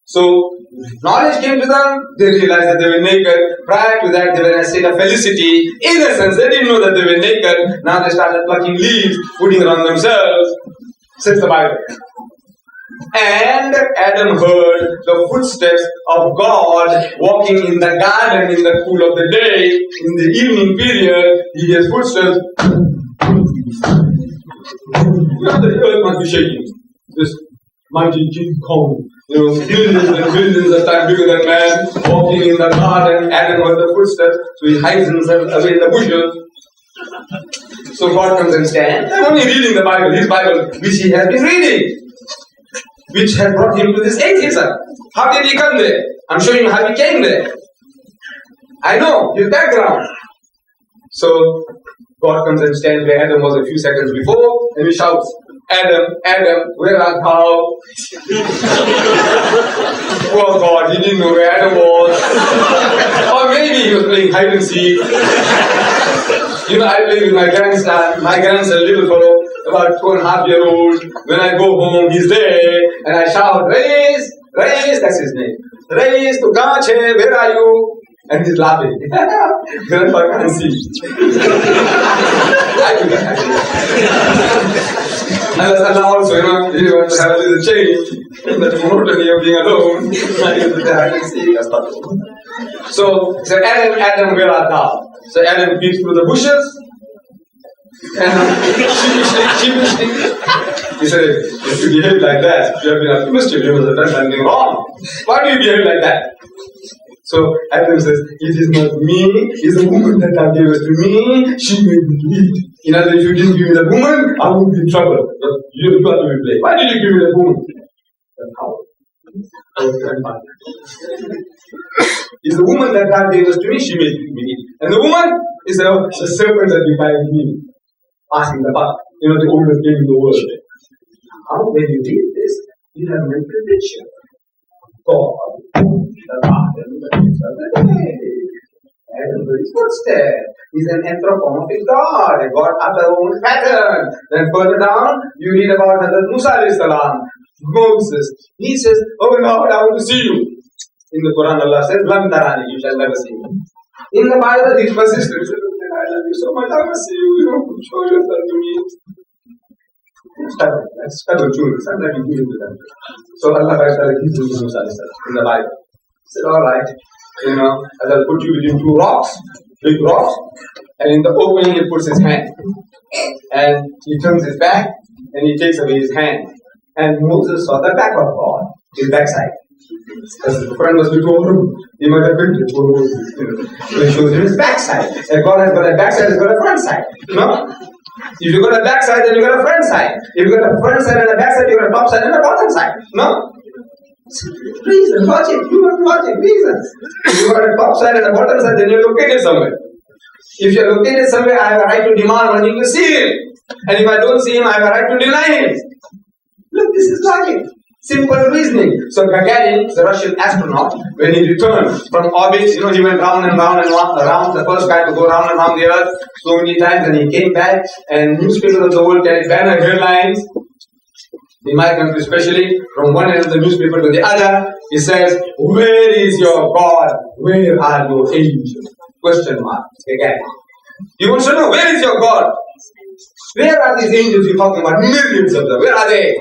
So, knowledge came to them, they realized that they were naked. Prior to that, they were in a state of felicity. Innocence, they didn't know that they were naked. Now they started plucking leaves, putting it on themselves. Says the Bible. And Adam heard the footsteps of God walking in the garden in the cool of the day. In the evening period, he hears footsteps. The earth must be shaking. This mighty King Kong, millions and billions of times bigger than man, walking in the garden. Adam heard the footsteps, so he hides himself away in the bushes. So God comes and stands. I'm only reading the Bible, his Bible, which he has been reading, which had brought him to this atheism. How did he come there? I'm showing you how he came there. I know his background. So God comes and stands where Adam was a few seconds before, and he shouts, Adam, Adam, where art thou? Poor God, he didn't know where Adam was. Or maybe he was playing hide and seek. I play with my grandson. My grandson, little fellow, about 2.5-year-old. When I go home, he's there, and I shout, Raise, Raise, that's his name. Raise, tu kahan hai? Where are you? And he's laughing. Grandpa can't see. Unless Allah also, he wants to have a little change. That monotony of being alone. I can see. So Adam, Adam, where art thou? So Adam peeks through the bushes. And sheepishly, he said, if you behave like that, you have been up to mischief, you must have done something wrong. Why do you behave like that? So Adam says, it is not me, it's the woman that God gave us to me, she made me to eat. In other words, if you didn't give me the woman, I would be in trouble. But you got to be blamed. Why did you give me the woman? That's how. It's the woman that God gave us to me, she made me eat. And the woman is the serpent that divided me, passing the buck. You know, the oldest game in the world. How, when you read this, you have mental picture. God, the Father, the Son, the Day. Everybody's footstep. He's an anthropomorphic God, a God after our own pattern. Then further down, you read about Hazrat Musa alayhi salam, Moses. He says, oh Lord, I want to see you. In the Quran, Allah says, Lam tarani, you shall never see me. In the Bible, these persistence, I love you so much, I want to see you, show yourself to me. Stubborn children, sometimes you give it to them. So Allah gives to Musa in the Bible. He said, alright, I'll put you between two rocks, big rocks, and in the opening he puts his hand. And he turns his back, and he takes away his hand. And Moses saw the back of God, his backside. As the front was before him, he might have been before Moses. So he shows him his backside. And God has got a backside, has got a front side. If you got a backside, then you got a front side. If you got a front side and a backside, you got a top side and a bottom side. Reason, logic, human logic, reasons. If you got a top side and a bottom side, then you're located somewhere. If you're located somewhere, I have a right to demand money to see him. And if I don't see him, I have a right to deny him. Look, this is logic. Simple reasoning. So Gagarin, the Russian astronaut, when he returned from orbit, he went round and round and round, the first guy to go round and round the earth so many times, and he came back, and newspapers of the world carried banner headlines, in my country especially, from one end of the newspaper to the other, it says, where is your God? Where are your angels? Question mark. Gagarin. You want to know, where is your God? Where are these angels you're talking about? Millions of them. Where are they?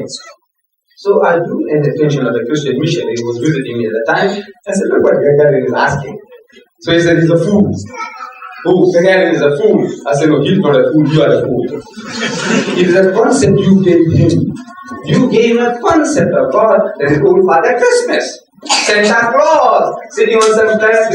So I drew an attention of the Christian missionary who was visiting me at the time. I said, look what Gagarin is asking. So he said, he's a fool. Oh, Gagarin is a fool. I said, no, he's not a fool, you are a fool. It is a concept you gave him. You gave him a concept of God that is old Father Christmas. Santa Claus sitting on some plank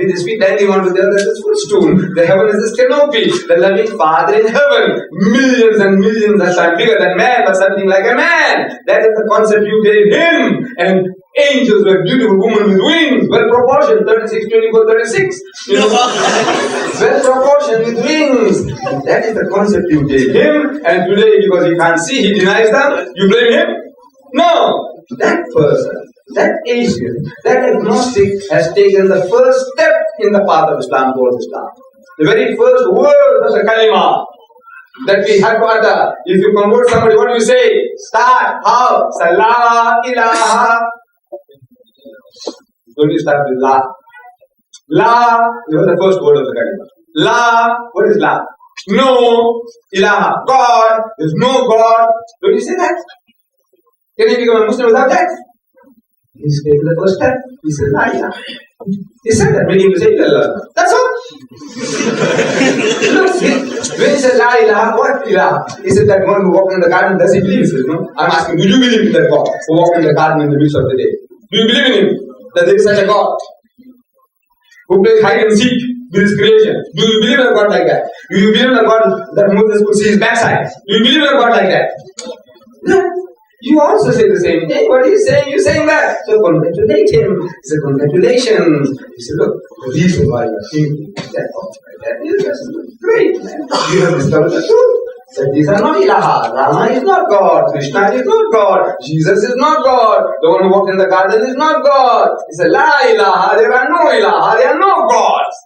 with his feet dangling onto the other footstool. The heaven is his canopy. The loving Father in heaven. Millions and millions of times bigger than man, but something like a man. That is the concept you gave him. And angels were beautiful women with wings, well proportioned, 36, 24, 36. Well proportioned with wings. And that is the concept you gave him. And today, because he can't see, he denies them. You blame him? No. That person, that atheist, that agnostic has taken the first step in the path of Islam towards Islam. The very first word of the kalima that we have to utter. If you convert somebody, what do you say? Start. How? Say La ilaha. Don't you start with La? La, you know the first word of the kalima. La, what is La? No, ilaha, God, there's no God. Don't you say that? Can you become a Muslim without that? He's taken the first step. He said, La ilaha. He said that, meaning to say, Allah. That's all. Look, when he said, La ilaha, what ilaha? He said, that one who walked in the garden, does he believe? He says, no. I'm asking, do you believe in that God who walked in the garden in the midst of the day? Do you believe in him? That there is such a God who plays hide and seek with his creation? Do you believe in a God like that? Do you believe in a God that Moses could see his backside? Do you believe in a God like that? No. You also say the same thing. What are you saying? You're saying that. So congratulate him. He said, congratulations. He said, look, the reason why you're thinking that is great, man. You have discovered the truth. He said, these are not ilaha. Rama is not God. Krishna is not God. Jesus is not God. The one who walked in the garden is not God. He said, La ilaha. There are no ilaha. There are no gods.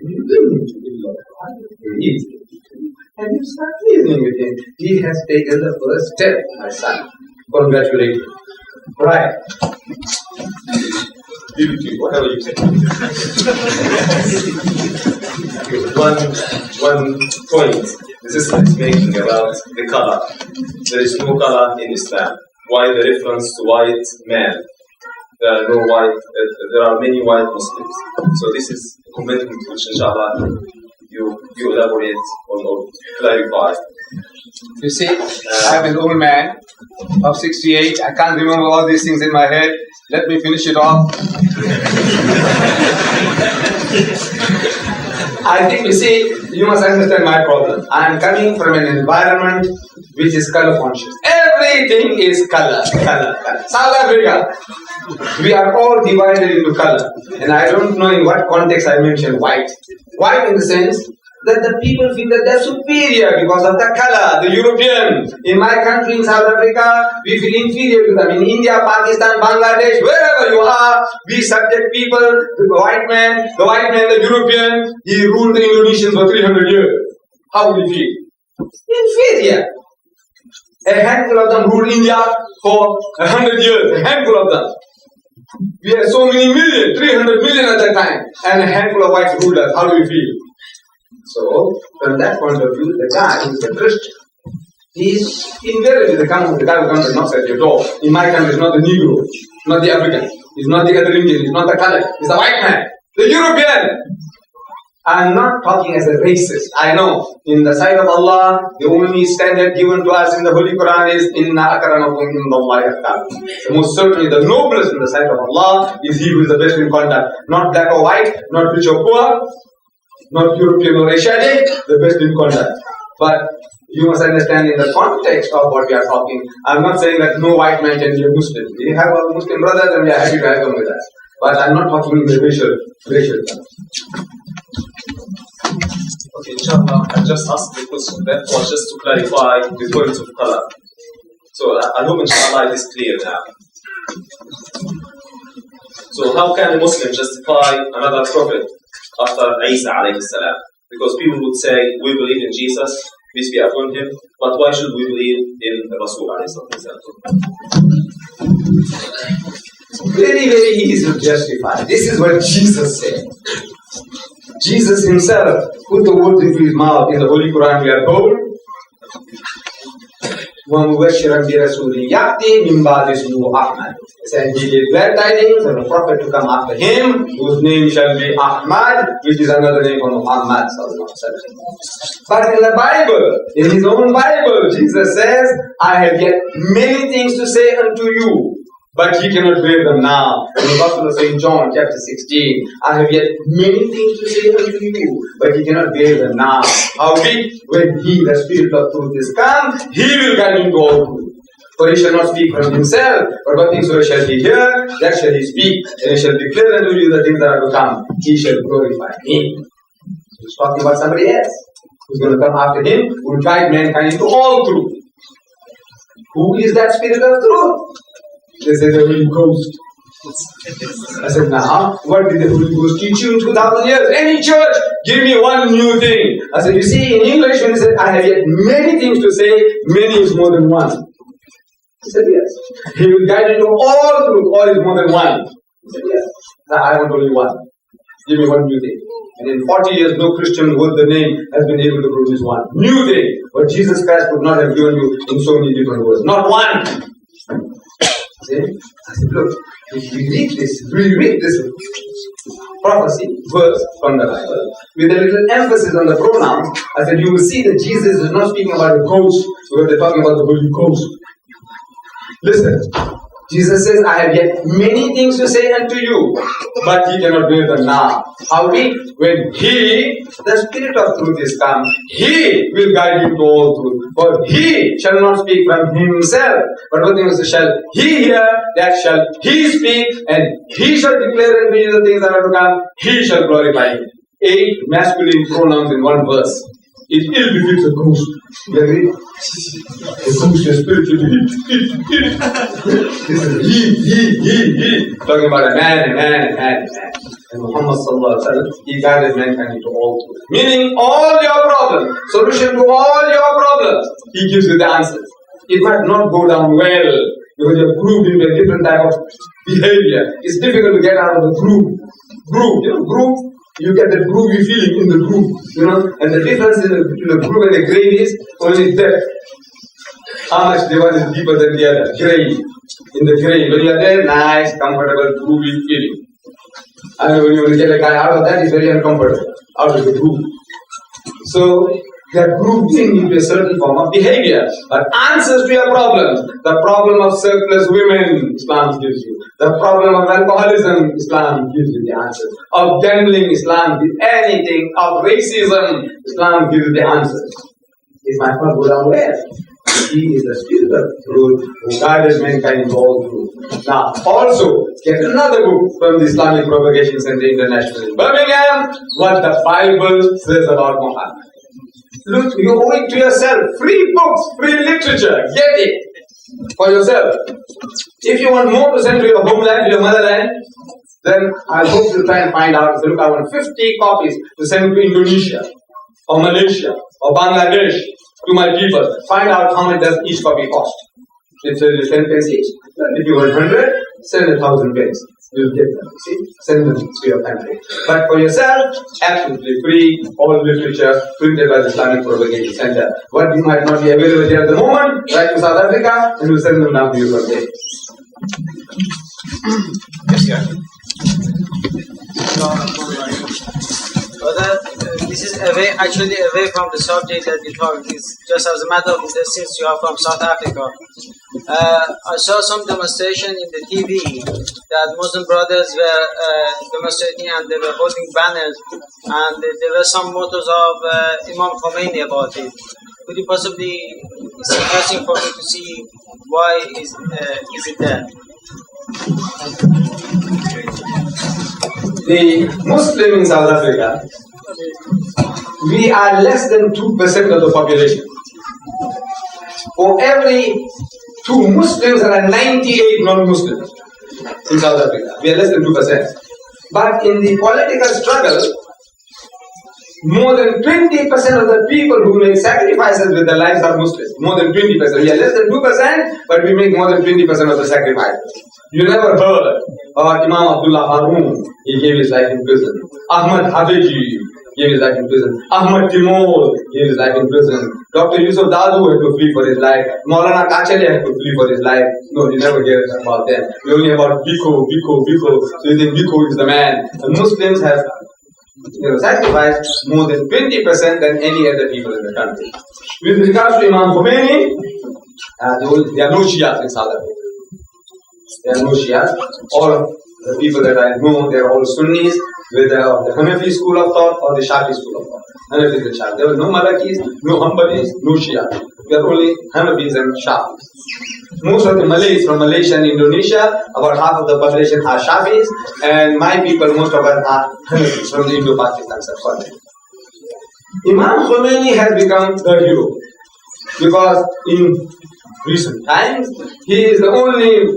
And you do need to believe God. And you start reasoning with him. He has taken the first step, my son. Congratulate him. Right. Beauty, whatever you say. One point the sister is making about the color. There is no color in Islam. Why the reference to white man? There are no white. There are many white Muslims. So this is a commitment which, inshallah, you elaborate on or clarify. You see, I'm an old man of 68. I can't remember all these things in my head. Let me finish it off. I think, you see, you must understand my problem. I am coming from an environment which is color conscious. Everything is color. South Africa, we are all divided into color. And I don't know in what context I mentioned white. White in the sense that the people feel that they're superior because of the color, the European. In my country, in South Africa, we feel inferior to them. In India, Pakistan, Bangladesh, wherever you are, we subject people, the white man, the European, he ruled the Indonesians for 300 years. How would you feel? Inferior. A handful of them ruled India for 100 years, a handful of them. We had so many million, 300 million at that time, and a handful of whites ruled us. How do you feel? So, from that point of view, the guy who is a Christian, he is invariably the guy who comes and knocks at your door. In my country, it's not the Negro, not the African, it's not the other Indian, it's not the colored, it's the white man, the European. I'm not talking as a racist. I know, in the sight of Allah, the only standard given to us in the Holy Quran is Inna akramakum indallahi atqakum. Most certainly, the noblest in the sight of Allah is he who is the best in conduct. Not black or white, not rich or poor, not European or Asiatic, the best in conduct. But you must understand in the context of what we are talking, I'm not saying that no white man can be a Muslim. We have our Muslim brothers and we are happy to have them with us. But I'm not talking in the racial terms. Okay, inshallah, I just asked the question. That was just to clarify the points of color. So I hope inshallah it is clear now. So how can a Muslim justify another prophet after Isa alayhi salam? Because people would say, we believe in Jesus, peace be upon him, but why should we believe in Rasul alayhi salam? Very, very easy to justify. This is what Jesus said. Jesus himself put the words into his mouth. In the Holy Quran we are told, وَمُبَشِّرًا بِرَسُولٍ يَأْتِي مِنْ بَعْدِ اسْمُهُ Ahmed. He said, he gave glad tidings of a prophet to come after him, whose name shall be Ahmed, which is another name for Muhammad. But in the Bible, in his own Bible, Jesus says, I have yet many things to say unto you, but ye cannot bear them now. In the Gospel of St. John, chapter 16, I have yet many things to say unto you, but ye cannot bear them now. Howbeit, when he, the Spirit of truth, is come, he will guide you into all truth. For he shall not speak from himself, but what things shall he hear, that shall he speak, and he shall declare unto you the things that are to come. He shall glorify me. He's talking about somebody else who's going to come after him, who will guide mankind into all truth. Who is that Spirit of truth? They said the Holy Ghost. I said, now, what did the Holy Ghost teach you in 2000 years? Any church, give me one new thing. I said, you see, in English, when he said, I have yet many things to say, many is more than one. He said, yes. He will guide you to all truth, all is more than one. He said, yes. I want only one. Give me one new thing. And in 40 years, no Christian worth the name has been able to produce one new thing. What Jesus Christ could not have given you in so many different words. Not one. See? I said, look, if we read this prophecy, verse from the Bible, with a little emphasis on the pronouns, I said, you will see that Jesus is not speaking about a ghost, because they're talking about the Holy Ghost. Listen, Jesus says, I have yet many things to say unto you, but ye cannot bear them now. Howbeit, when he, the Spirit of truth, is come, he will guide you to all truth. For he shall not speak from himself, but what things shall he hear, that shall he speak, and he shall declare unto you the things that are to come, he shall glorify him. 8 masculine pronouns in one verse. It ill befits a ghost. You agree? The ghost is spiritually this is he. Talking about a man. And Muhammad sallallahu alaihi wasallam, he guided mankind into all truth. Meaning all your problems, solution to all your problems, he gives you the answers. It might not go down well because you're grooved into a different type of behavior. It's difficult to get out of the groove. Groove. You get the groovy feeling in the groove, and the difference between the groove and the grave is only depth. How much the one is deeper than the other? Grave. In the grave, when you are there, nice, comfortable, groovy feeling. And when you get a guy out of that, it's very uncomfortable, out of the groove. So, They are grouped into a certain form of behavior. But answers to your problems, the problem of surplus women, Islam gives you. The problem of alcoholism, Islam gives you the answers. Of gambling, Islam gives anything. Of racism, Islam gives you the answers. Is my Ahmed aware? He is the spirit of truth who guided mankind into all truth. Now, also, get another book from the Islamic Propagation Center International in Birmingham, what the Bible says about Muhammad. Look, you owe it to yourself. Free books, free literature. Get it for yourself. If you want more to send to your homeland, your motherland, then I hope you try and find out. So look, I want 50 copies to send to Indonesia, or Malaysia, or Bangladesh, to my people. Find out how much does each copy cost. It says 10 pence each. If you want 100, send 1,000 pence. You'll get them. See? Send them to your country. But for yourself, absolutely free, all literature printed by the Islamic Propagation Center. What you might not be available here at the moment, write to South Africa and we'll send them down to you from there. Yes, yeah. Brother, this is actually away from the subject that we talked. It's just as a matter of interest since you are from South Africa. I saw some demonstration in the TV that Muslim brothers were demonstrating and they were holding banners and there were some mottos of Imam Khomeini about it. Could you possibly, it's interesting for me to see why is it there? The Muslim in South Africa, we are less than 2% of the population. For every 2 Muslims, there are 98 non-Muslims in South Africa. We are less than 2%. But in the political struggle, more than 20% of the people who make sacrifices with their lives are Muslims. More than 20%. We are less than 2%, but we make more than 20% of the sacrifices. You never heard about Imam Abdullah Haroon. He gave his life in prison. Ahmed Habeji gave his life in prison. Ahmed Timur gave his life in prison. Dr. Yusuf Dadu had to flee for his life. Maulana Kachali had to flee for his life. No, you never hear about them. You only hear about Biko. So you think Biko is the man. The Muslims have sacrificed more than 20% than any other people in the country. With regards to Imam Khomeini, there are no Shias in South Africa. There are no Shias. All the people that I know, they are all Sunnis, whether of the Hanafi school of thought or the Shafi school of thought. Hanafis and Shafi. There were no Malakis, no Hanbalis, no Shias. There are only Hanafis and Shafis. Most of the Malays from Malaysia and Indonesia, about half of the population are Shafis, and my people, most of us are Hanafis from the Indo-Pakistan subcontinent. Imam Khomeini has become the hero because in recent times, he is the only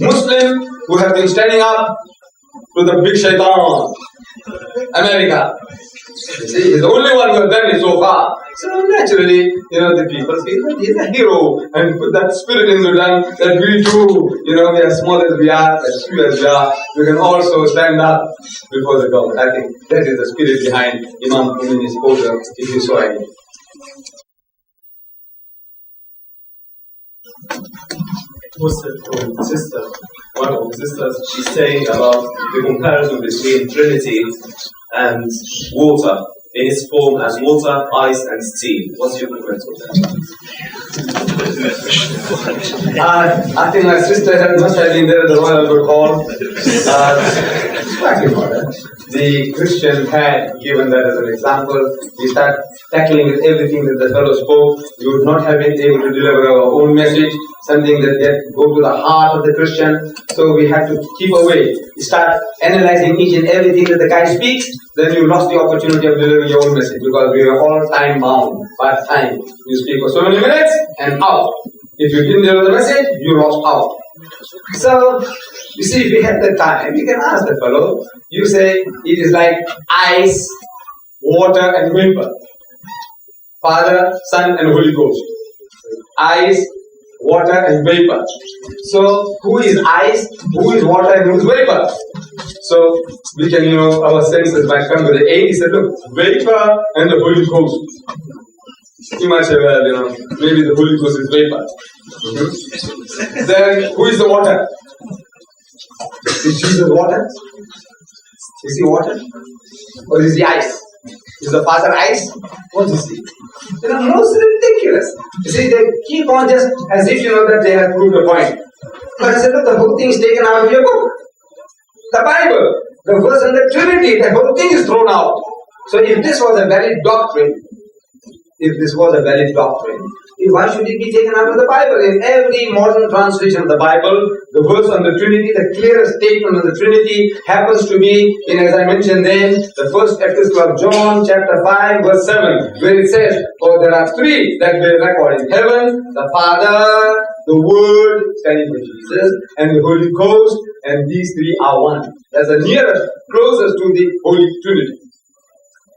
Muslim who has been standing up to the big shaitan, America. You see, he's the only one who has done it so far. So naturally, the people feel that he's a hero and put that spirit into them that we too, we are small as we are, as few as we are, we can also stand up before the government. I think that is the spirit behind Imam Khomeini's program, if you saw any. Muslim sister, one of the sisters, she's saying about the comparison between Trinity and water in its form as water, ice, and steam. What's your comment on that? I think my sister must have been there at the Royal Albert Hall. The Christian had given that as an example. We start tackling with everything that the fellow spoke. We would not have been able to deliver our own message, something that go to the heart of the Christian. So we had to keep away. We start analyzing each and everything that the guy speaks, then you lost the opportunity of delivering your own message because we are all time bound by time. You speak for so many minutes and out. If you didn't deliver the message, you lost out. So, you see, if we had the time, you can ask the fellow. You say, it is like ice, water and vapor. Father, Son and Holy Ghost. Ice, water and vapor. So, who is ice, who is water and who is vapor? So, we can, our senses might come with the aid. He said, look, vapor and the Holy Ghost. You might say, well, maybe the Holy Ghost is vapor. Then, who is the water? Is Jesus water? Is he water? Or is he ice? Is the father eyes? What is it? You know, most ridiculous. You see, they keep on just as if you know that they have proved a point. But I said, look, the whole thing is taken out of your book. The Bible, the verse on the Trinity, the whole thing is thrown out. So if this was a valid doctrine, why should it be taken out of the Bible? In every modern translation of the Bible, the verse on the Trinity, the clearest statement on the Trinity happens to be in, as I mentioned then, the first epistle of John, chapter 5, verse 7, where it says, "For there are three that bear record in heaven, the Father, the Word," standing for Jesus, and the Holy Ghost, and these three are one. That's the nearest, closest to the Holy Trinity.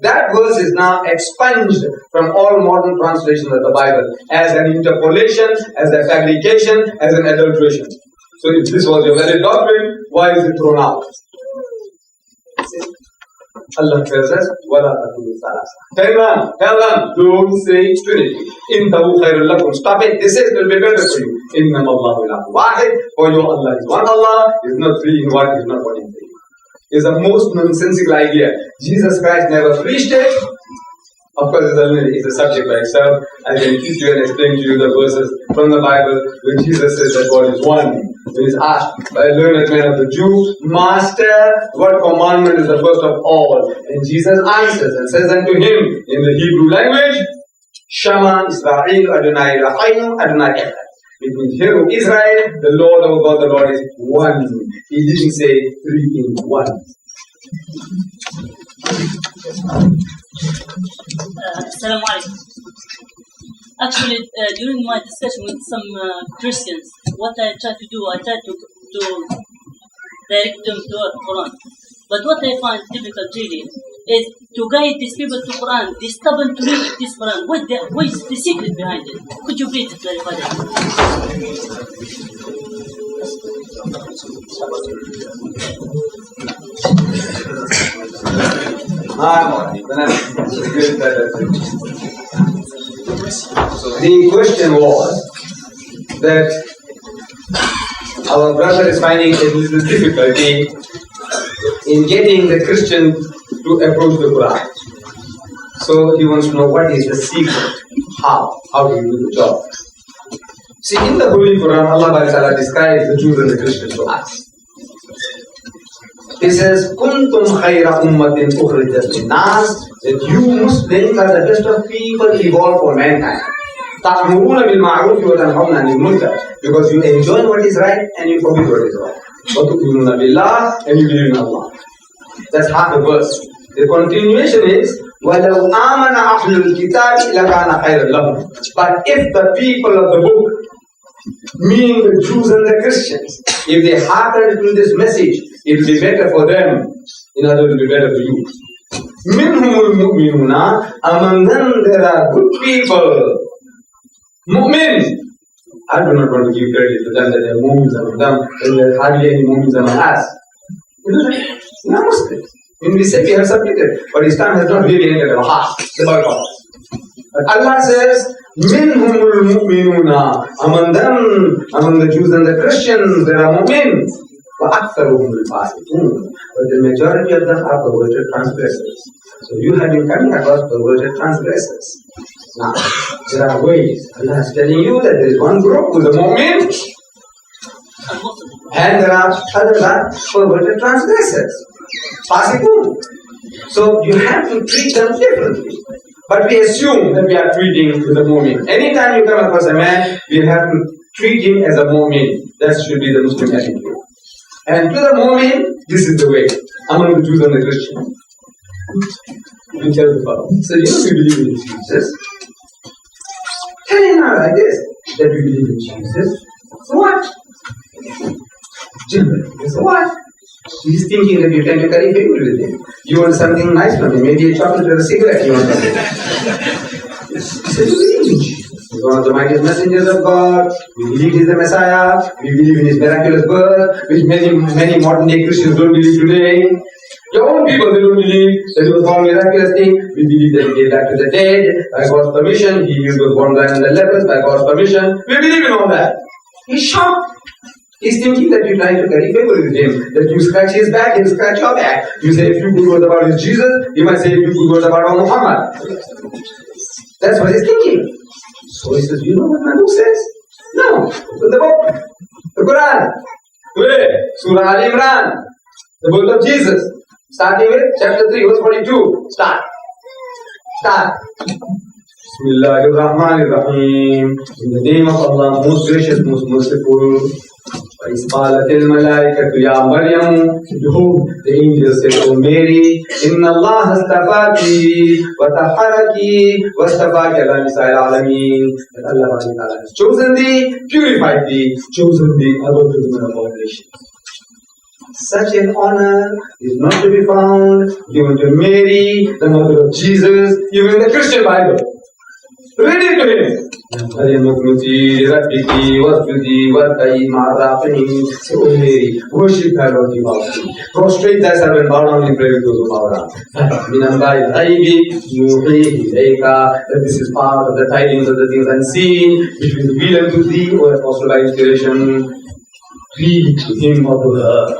That verse is now expunged from all modern translations of the Bible as an interpolation, as a fabrication, as an adulteration. So if this was a valid doctrine, why is it thrown out? Allah tells us, وَلَا تَقُولُوا ثَلَاثَةً. Tell them, don't say Trinity. إِنَّهُ خَيْرٌ لَكُمْ. Stop it. This is will be better for you. إِنَّمَا اللَّهُ إِلَهٌ وَاحِدٌ. For your Allah is one Allah, is not three in one, is not one in three. Is the most nonsensical idea. Jesus Christ never preached it. Of course, it's a subject by itself. I can teach you and explain to you the verses from the Bible when Jesus says that God is one. When he's asked by a learned man of the Jews, "Master, what commandment is the first of all?" And Jesus answers and says unto him in the Hebrew language, "Shema Israel Adonai Eloheinu Adonai Echad." It means, "Hear, O Israel, the Lord our God, the Lord is one." He didn't say three in one. Assalamu alaikum. Actually, during my discussion with some Christians, what I try to do, I try to direct them to Quran. But what I find difficult really is to guide these people to Quran. They stubborn to read this Quran. What is the secret behind it? Could you please clarify that? The question was that our brother is finding a little difficulty in getting the Christian to approach the Quran. So he wants to know what is the secret. How do you do the job? See, in the Holy Quran, Allah describes the Jews and the Christians to us. He says, "Kuntum khayra ummatin ukhrijat linnas," that you Muslims are the best of people evolved for mankind. Ta'muruna bil ma'ruf wa tanhauna 'anil munkar, because you enjoy what is right and you forbid what is wrong. Wa tu'minuna billah, and you believe in Allah. That's half the verse. The continuation is, وَلَوْ آمَنَ أَهْلُ الْكِتَابِ لَكَانَ خَيْرًا لَهُمْ. But if the people of the book, meaning the Jews and the Christians, if they hearkened to this message, it will be better for them. In other words, it will be better for you. Minhumul mu'minuna, among them there are good people. Mu'min. I do not want to give credit to them that there are mu'mins among them, and there are hardly any mu'mins among us. We are Muslims. When we say we have submitted, but Islam has not really entered our hearts, the bulk of us. But Allah says, Minhumul mu'minuna, among them, among the Jews and the Christians, there are mu'mins. وَأَكْثَرُهُمُ الْفَاسِقُونَ. But the majority of them are perverted transgressors. So you have been coming across perverted transgressors. Now, there are ways. Allah is telling you that there is one group who is a mu'min, and there are others are perverted transgressors. Fasiqun. So you have to treat them differently. But we assume that we are treating the mu'min. Anytime you come across a man, we have to treat him as a mu'min. That should be the Muslim attitude. And to the mu'min, this is the way. Among the Jews and the Christians. We tell the fellow, so you know we believe in Jesus. Tell him now like this, that we believe in Jesus. So what? So what? He's thinking that you tend to carry favor with him. You want something nice from him, maybe a chocolate or a cigarette you want from him. He says, we believe in Jesus. He's one of the mightiest messengers of God. We believe he's the Messiah. We believe in his miraculous birth, which many modern day Christians don't believe today. Your own people, they don't believe that he was born miraculously. We believe that he gave back to the dead by God's permission. He was born blind and the lepers by God's permission. We believe in all that. He's shocked. He's thinking that you're trying to carry favor with him. That you scratch his back, he'll scratch your back. You say a few good words about his Jesus, he might say a few good words about our Muhammad. That's what he's thinking. So he says, you know what my book says? No. Open the book. The Quran. Today, Surah Al-Imran. The book of Jesus. Starting with chapter 3, verse 42. Start. Bismillahirrahmanirrahim. In the name of Allah, most gracious, most merciful. وَإِسْقَالَتِ الْمَلَائِكَةُ يَا مَرْيَمُ. Behold, the angel said, O Mary, إِنَّ اللَّهَ اسْتَفَاكِ وَطَهَّرَكِ وَاسْتَفَاكَ عَلَى نِسَاءِ الْعَالَمِينَ. That Allah has chosen thee, purified thee, chosen thee above the women of all nations. Such an honor is not to be found given to Mary, the mother of Jesus, even in the Christian Bible. Read it to him. Say, O Mary, worship thy Lord devoutly. Prostrate thyself and bow down in prayer to those who bow down. That this is part of the tidings of the things unseen, which will reveal unto thee, O Apostle, by inspiration. Read to him of the earth.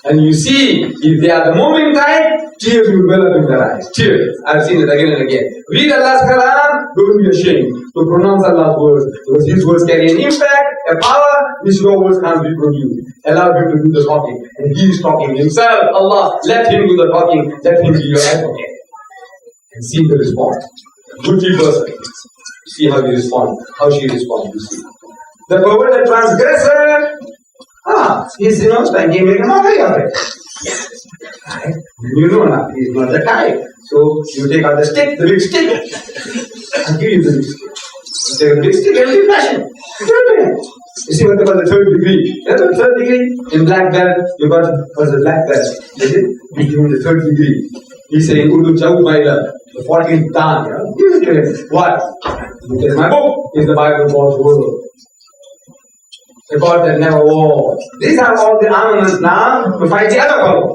And you see, if they are the moving type, tears will well up in their eyes. Tears. I've seen it again and again. Read Allah's Quran, don't be ashamed to pronounce Allah's words. Because His words carry an impact, a power, which your words can't reproduce. Allow Him to do the talking. And He is talking Himself. Allah, let Him do the talking. Let Him be your advocate. And see the response. Good person. See how he responds. How she responds. You see. The perverted transgressor, he's trying to make a mockery of it. Right? You know now, he's not the type. So you take out the stick, the big stick. I'll give you the big stick. You take the big stick and you flash it. You see what they call the third degree. That's the third degree. In black belt, you got what's the black belt. Is it? You give him the third degree. He's saying, Urdu Chau Baila, the 14th Dan. Give it to him. What? Because my book is the Bible of God's word. The God that never war. These are all the armaments now to fight the other fellow.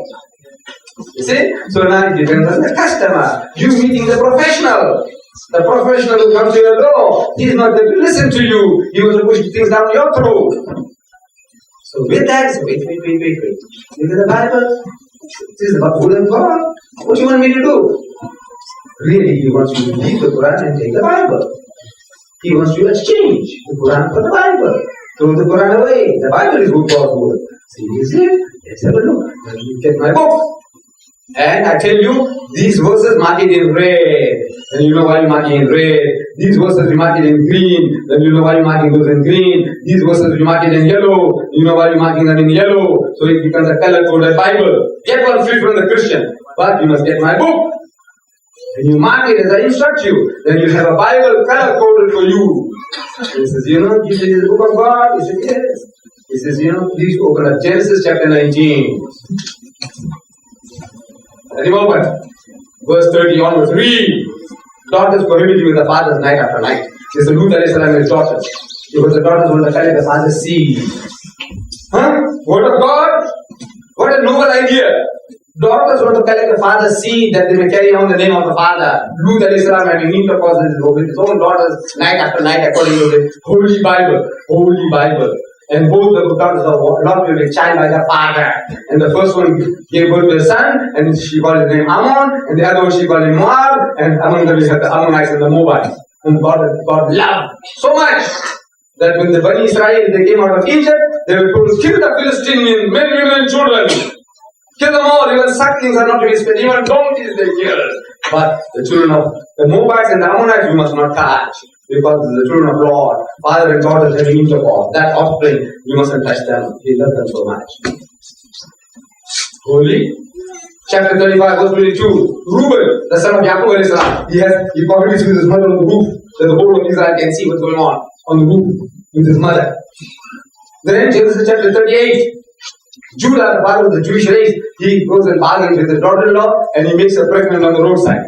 You see? So now it depends on the customer. You meeting the professional. The professional who comes to your door. He is not there to listen to you. He wants to push things down your throat. So with that, wait. Look at the Bible. This is about word of God. What do you want me to do? Really, he wants you to leave the Quran and take the Bible. He wants you to exchange the Quran for the Bible. Throw the Quran away. The Bible is good God's word. Seriously? Let's have a look. Let me get my book. And I tell you, these verses mark it in red. And you know why you're marking in red. These verses we mark it in green. Then you know why you're marking those in green. These verses we mark it in yellow. You know why you're marking them in yellow. So it becomes a color-coded Bible. Get one free from the Christian. But you must get my book. When you mark it as I instruct you, then you have a Bible color-coded for you. He says, this is the book of God. He says, yes. He says, please open up Genesis chapter 19. Let him open. Verse 30 onwards. Read. Daughters prohibited with the fathers night after night. There's Al-Huda and his daughters. Because the daughters want to carry the father's seed. Word of God? What a noble idea. Daughters want to collect the father's seed that they may carry on the name of the father. Lut al-Islam having intercourse with his own daughters night after night according to the Holy Bible. Holy Bible. And both the daughters are loved with a child by the father. And the first one gave birth to a son, and she called his name Ammon, and the other one she called him Moab, and among them we have the Ammonites and the Moabites, whom God loved so much that when the Bani Israel they came out of Egypt, they were told to kill the Philistines, men, women, and children. Kill them all, even sucklings are not to be spared, even donkeys they killed. But the children of the Moabites and the Ammonites you must not touch, because the children of Lord, father and daughter having intercourse, that offspring, you mustn't touch them. He loved them so much. Holy. Chapter 35, verse 22. Reuben, the son of Yaqub he probably with his mother on the roof, that the whole of Israel can see what's going on the roof with his mother. Then Genesis chapter 38. Judah, the father of the Jewish race, he goes and bargains with his daughter-in-law and he makes her pregnant on the roadside.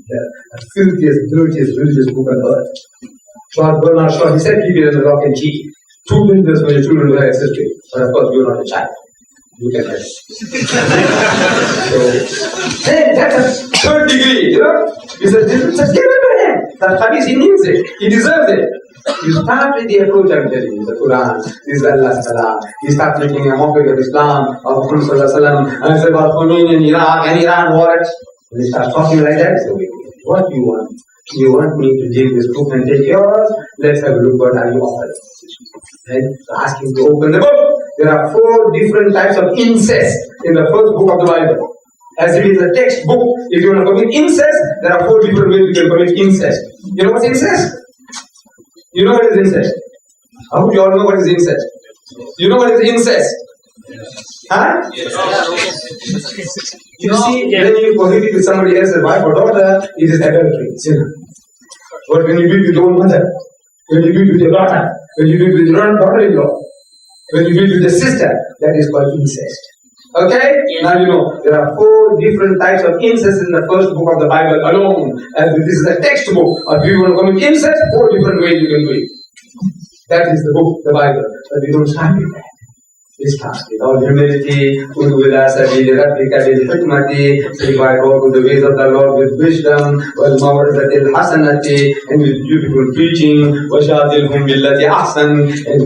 The filthiest, dirtiest religious book on earth. George Bernard Shaw, he said, keep it in the lock and key. 2 dangerous for your children to have access to it. But of course, you're not a child. You can have it. So, then that's a third degree, He says, just give it to him. The That hadith, he needs it. He deserves it. You start with the approach I'm telling you, the Quran, this is Allah's Salah. You start making a mockery of Islam, of Muhammad Sallallahu Alaihi Wasallam, and it's about Khomeini in Iraq and Iran war. When you start talking like that, so what do you want? You want me to take this book and take yours? Let's have a look what are you offering. Right? So ask him to open the book. There are 4 different types of incest in the first book of the Bible. As it is a textbook, if you want to commit incest, there are 4 different ways you can commit incest. You know what's incest? You know what is incest? I hope you all know what is incest. You know what is incest? Huh? You see, when you commit with somebody else's wife or daughter, it is adultery, sin. But when you do it with your own mother, when you do it with your daughter, when you do it with your own daughter-in-law, when you do it with your sister, that is called incest. Okay? Now you know, there are 4 different types of incest in the first book of the Bible alone. And this is a textbook. If you want to commit incest, 4 different ways you can do it. That is the book, the Bible. But we don't start with that. We start with all humility, so if I go to the ways of the Lord with wisdom, and with beautiful preaching, and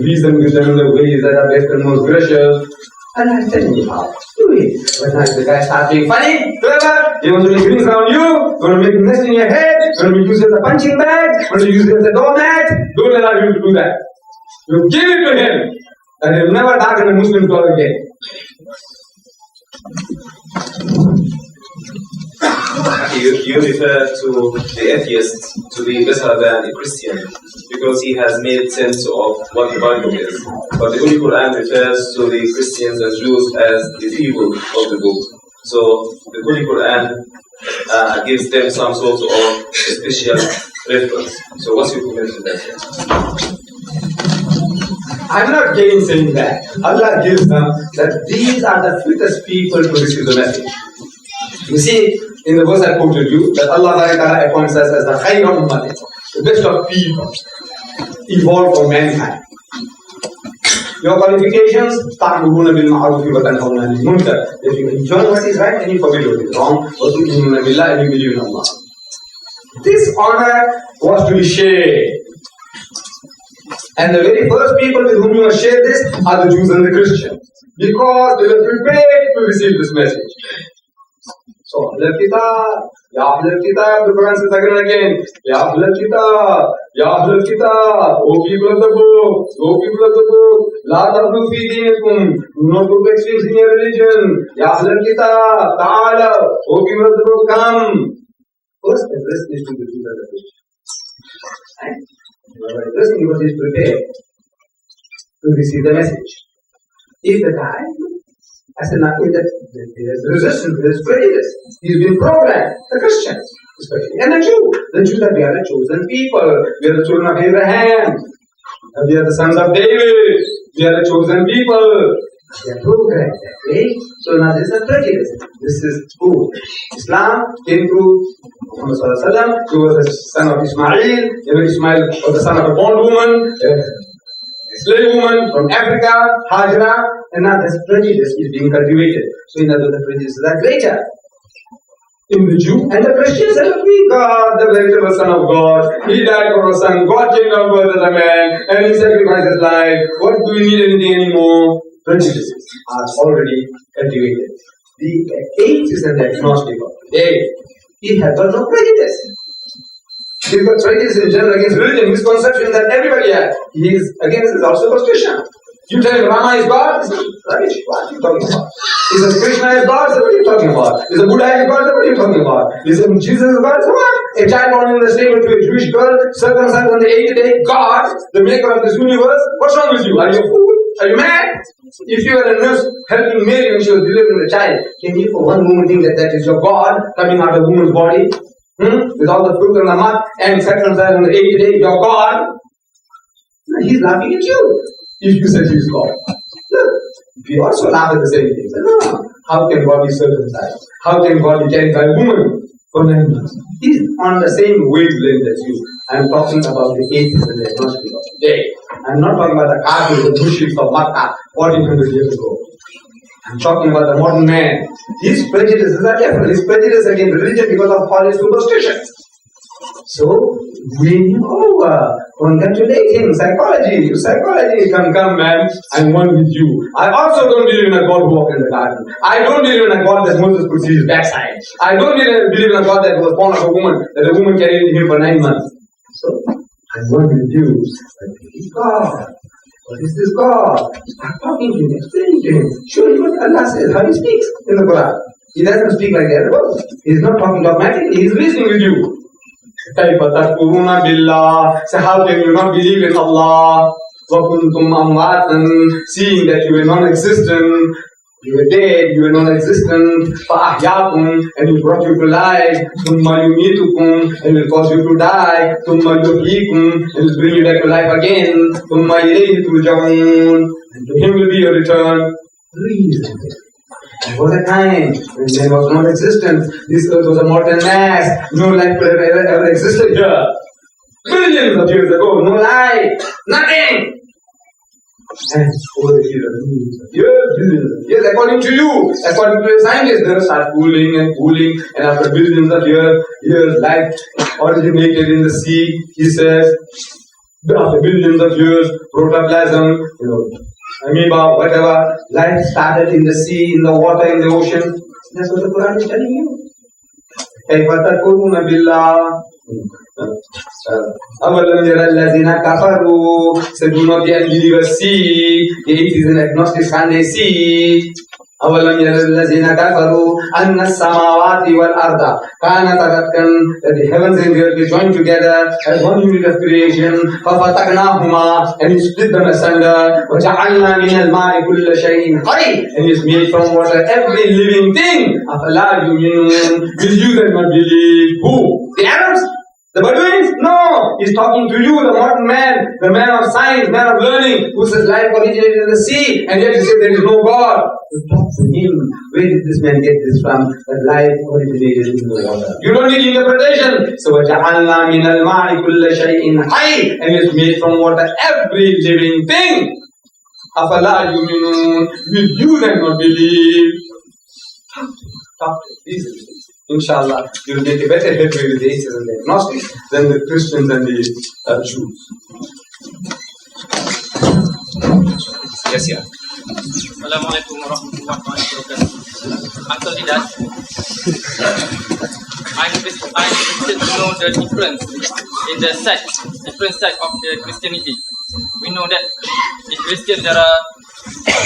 reason with them in the ways that are best and most gracious. And I'm telling you how. Do it. But now the guy starts being funny, clever, he wants to make rings around you, want to make a nest in your head, want to use it as a punching bag, want to use it as a doormat. Don't allow him to do that. You give it to him, and he'll never darken a Muslim door again. You refer to the atheist to be better than a Christian because he has made sense of what the Bible is. But the Holy Quran refers to the Christians and Jews as the people of the book. So the Holy Quran gives them some sort of special reference. So what's your comment to that? I'm not gainsaying that. Allah gives them that these are the fittest people to receive the message. You see, in the verse I quoted you, that Allah appoints us as the khayr of ummah, the best of people, evolved for mankind. Your qualifications, ta'muruna bil ma'ruf wa tanhauna 'anil munkar. If you enjoy what is right and you forbid what is wrong, wa tu'minuna billah and you believe in Allah. This honor was to be shared. And the very first people with whom you must share this are the Jews and the Christians, because they were prepared to receive this message. So, Ahlul Kitab, Ya Ahlul Kitab, the Quran says again and again, Ya Ahlul Kitab, Ya Ahlul Kitab, O people of the book, O people of the book, La taghlu fi dinikum, do not put extremes in your religion, Ya Ahlul Kitab, Ta'ala, O people of the book, come. First address is to the Jews and the Christians. Right? Addressing because he is prepared to receive the message. If the guy, I said, now, there is resistance, there is prejudice. He's been programmed, the Christians, especially, and the Jew. The Jew that we are the chosen people, we are the children of Abraham, we are the sons of David, we are the chosen people. They are programmed that way. So now this is a prejudice. This is good. Islam came through Muhammad Sallallahu Alaihi Wasallam. He was the son of Ismail. Even Ismail was the son of a bondwoman, a slave woman from Africa, Hajra, and now this prejudice is being cultivated. So in other words, the prejudices are greater in the Jew and the Christians. And we God, the veritable Son of God, He died for our son. God came down to earth as a man, and He sacrificed His life. What do we need anything anymore? Prejudices are already cultivated. The atheist and the agnostic of today, he has got no prejudice. He's got prejudice in general against religion, misconception that everybody has. He is against his also superstition. You tell him Rama is God, he says, rubbish, what are you talking about? He says Krishna is God, so what are you talking about? He says Buddha is God, so what are you talking about? He says Jesus is God, so what? A child born in the stable to a Jewish girl, circumcised on the 8th day, God, the maker of this universe, what's wrong with you? Are you a fool? Are you mad? If you were a nurse helping Mary when she was delivering the child, can you for one moment think that that is your God coming out of a woman's body? With all the fruit and the mud and circumcised on the 8th day, your God? He's laughing at you if you say he's God. Look, we also laugh at the same thing. No, how can God be circumcised? How can God be carried by a woman for 9 months? He's on the same wavelength as you. I'm talking about the atheists and the agnostics of today. I'm not talking about the Kafirs, the Mushriks of Makkah 1400 years ago. I'm talking about the modern man. His prejudices are different. His prejudice against religion because of false superstitions. So, win him over. Congratulate him. Psychology. Come, man. I'm one with you. I also don't believe in a God who walked in the garden. I don't believe in a God that Moses could see his backside. I don't believe in a God that was born of a woman, that a woman carried him for 9 months. So, I'm one with you. But this is God. What is this God? I'm talking to him, explaining to him, showing what Allah says, how he speaks in the Quran. He doesn't speak like the other books. He's not talking dogmatically, he's reasoning with you. كيف تكفرون بالله? So how can you not believe in Allah? وَكُنْتُمْ أَمْوَاتًا, seeing that you were non-existent, you were dead, you were non-existent, فَأَحْيَاكُمْ, and He brought you to life, ثُمَّ يُمِيتُكُمْ, and will cause you to die, ثُمَّ يُحْيِيكُمْ, and will bring you back to life again, ثُمَّ إِلَيْهِ تُرْجَعُونَ, and to Him will be your return. Reason. There was a time when there was non-existence. This earth was a molten mass. No life could have ever existed here. Billions of years ago, no life, nothing. And over the billions of years, according to you, according to the scientists, they start cooling, and after billions of years, life originated in the sea. He says, after billions of years, protoplasm, amoeba, whatever, life started in the sea, in the water, in the ocean. That's what the Quran is telling you. أَوَلَمْ يَرَ الَّذِينَ كَفَرُوا, so do not the unbelievers see, the atheists and agnostics can they see? أَوَلَمْ يَرَ الَّذِينَ كَفَرُوا أَنَّ السَّمَاوَاتِ وَالْأَرْضَ كَانَتَا رَتْقًا, that the heavens and the earth were joined together as one unit of creation, فَفَتَقْنَاهُمَا, and He split them asunder, وَجَعَلْنَا مِنَ الْمَاءِ كُلَّ شَيْءٍ حَيٍّ, and He has made from water every living thing. أَفَلَا يُؤْمِنُونَ, will you then not believe? Who? The Arabs? The Bedouins? No! He's talking to you, the modern man, the man of science, man of learning, who says life originated in the sea, and yet he says there is no God. You talk to him. Where did this man get this from? That life originated in the water. You don't need interpretation. So, وَجَعَلْنَا مِنَ الْمَاءِ كُلَّ شَيْءٍ حَيٍّ, and it's made from water every living thing. أَفَلَا يُؤْمِنُونَ, will you then not believe? Talk to these things. Inshallah, you will make a better headway with the atheists and the agnostics than the Christians and the Jews. Yes, yeah. Assalamualaikum warahmatullahi wabarakatuh. Uncle Deedat, I'm interested to know the difference in the different sect of the Christianity. We know that in Christian there are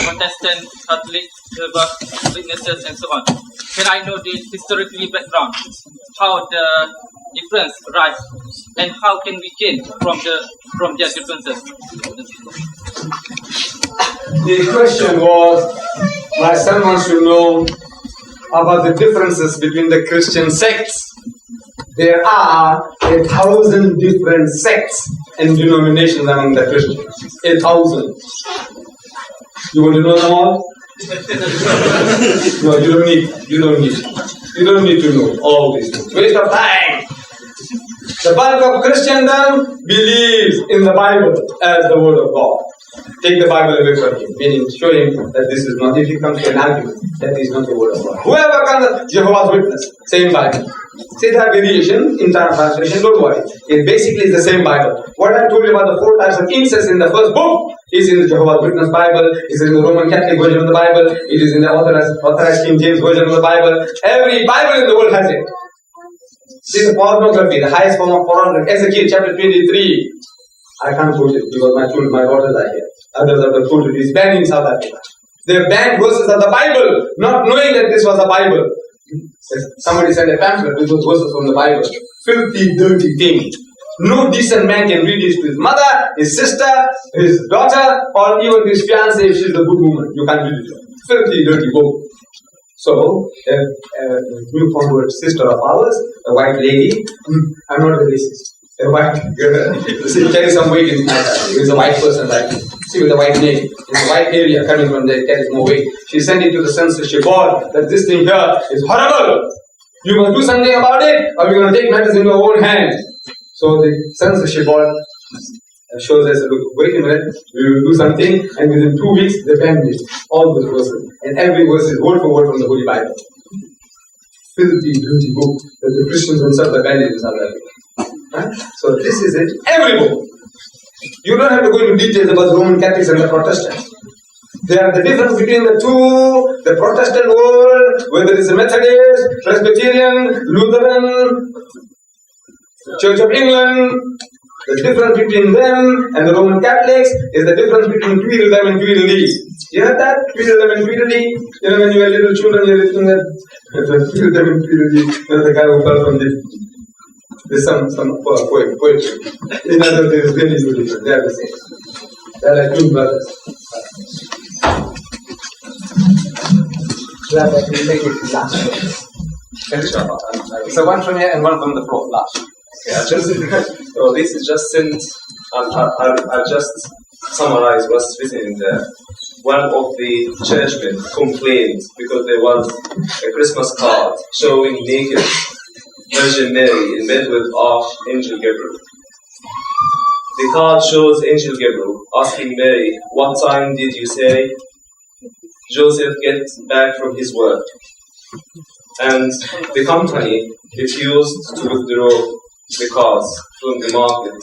Protestant, Catholic, Jehovah's Witnesses, and so on. Can I know the historically background, how the difference rise, and how can we gain from their differences? The question was, my son wants to know about the differences between the Christian sects. There are 1,000 different sects and denominations among the Christians. 1,000. You want to know them all? No, you don't need to know all these things. Waste of time. The bulk of Christendom believes in the Bible as the word of God. Take the Bible away from him, meaning show him that this is not, if he comes to an argument, that is not the word of God. Whoever comes, Jehovah's Witness, same Bible. Say that variation in translation, don't worry. It basically is the same Bible. What I told you about the 4 types of incest in the first book is in the Jehovah's Witness Bible, is in the Roman Catholic version of the Bible, it is in the authorized King James version of the Bible. Every Bible in the world has it. This is pornography, the highest form of pornography. Ezekiel chapter 23. I can't quote it because my daughters are here. Others have quoted it. It's banned in South Africa. They banned verses of the Bible, not knowing that this was a Bible. Somebody sent a pamphlet with those verses from the Bible. Filthy, dirty thing. No decent man can read this to his mother, his sister, his daughter, or even his fiancée if she's a good woman. You can't read it. Filthy, dirty book. So, a new convert sister of ours, a white lady, I'm not a racist. A white girl, carry some weight in my family. It's a white person, right? See, with a white name. It's a white area coming from there, carries more weight. She sent it to the censorship board that this thing here is horrible. You must do something about it, or you're going to take matters in your own hands. So the censorship board shows us, look, wait a minute, we will do something, and within 2 weeks, they banned it. All those verses. And every verse is word for word from the Holy Bible. Filthy, dirty book that the Christians themselves abandoned in South Africa. So this is it. Every book. You don't have to go into details about the Roman Catholics and the Protestants. There are the difference between the two, the Protestant world, whether it's a Methodist, Presbyterian, Lutheran, Church of England. The difference between them and the Roman Catholics is the difference between Tweedledum and Tweedledee. You heard that? Tweedledum and Tweedledee? You know, when you were little children, you're looking at Tweedledum and Tweedledee. You know, the guy who fell from the... There's some poetry. In other words, it's really beautiful. They are the same. They are like twin brothers. We'll take it last. So one from here and one from the floor. Last. Yeah, this is just sent. I'll just summarize what's written in there. One of the churchmen complained because there was a Christmas card showing naked Virgin Mary in bed with Archangel Gabriel. The card shows Angel Gabriel asking Mary, "What time did you say Joseph gets back from his work?" And the company refused to withdraw the cards from the market.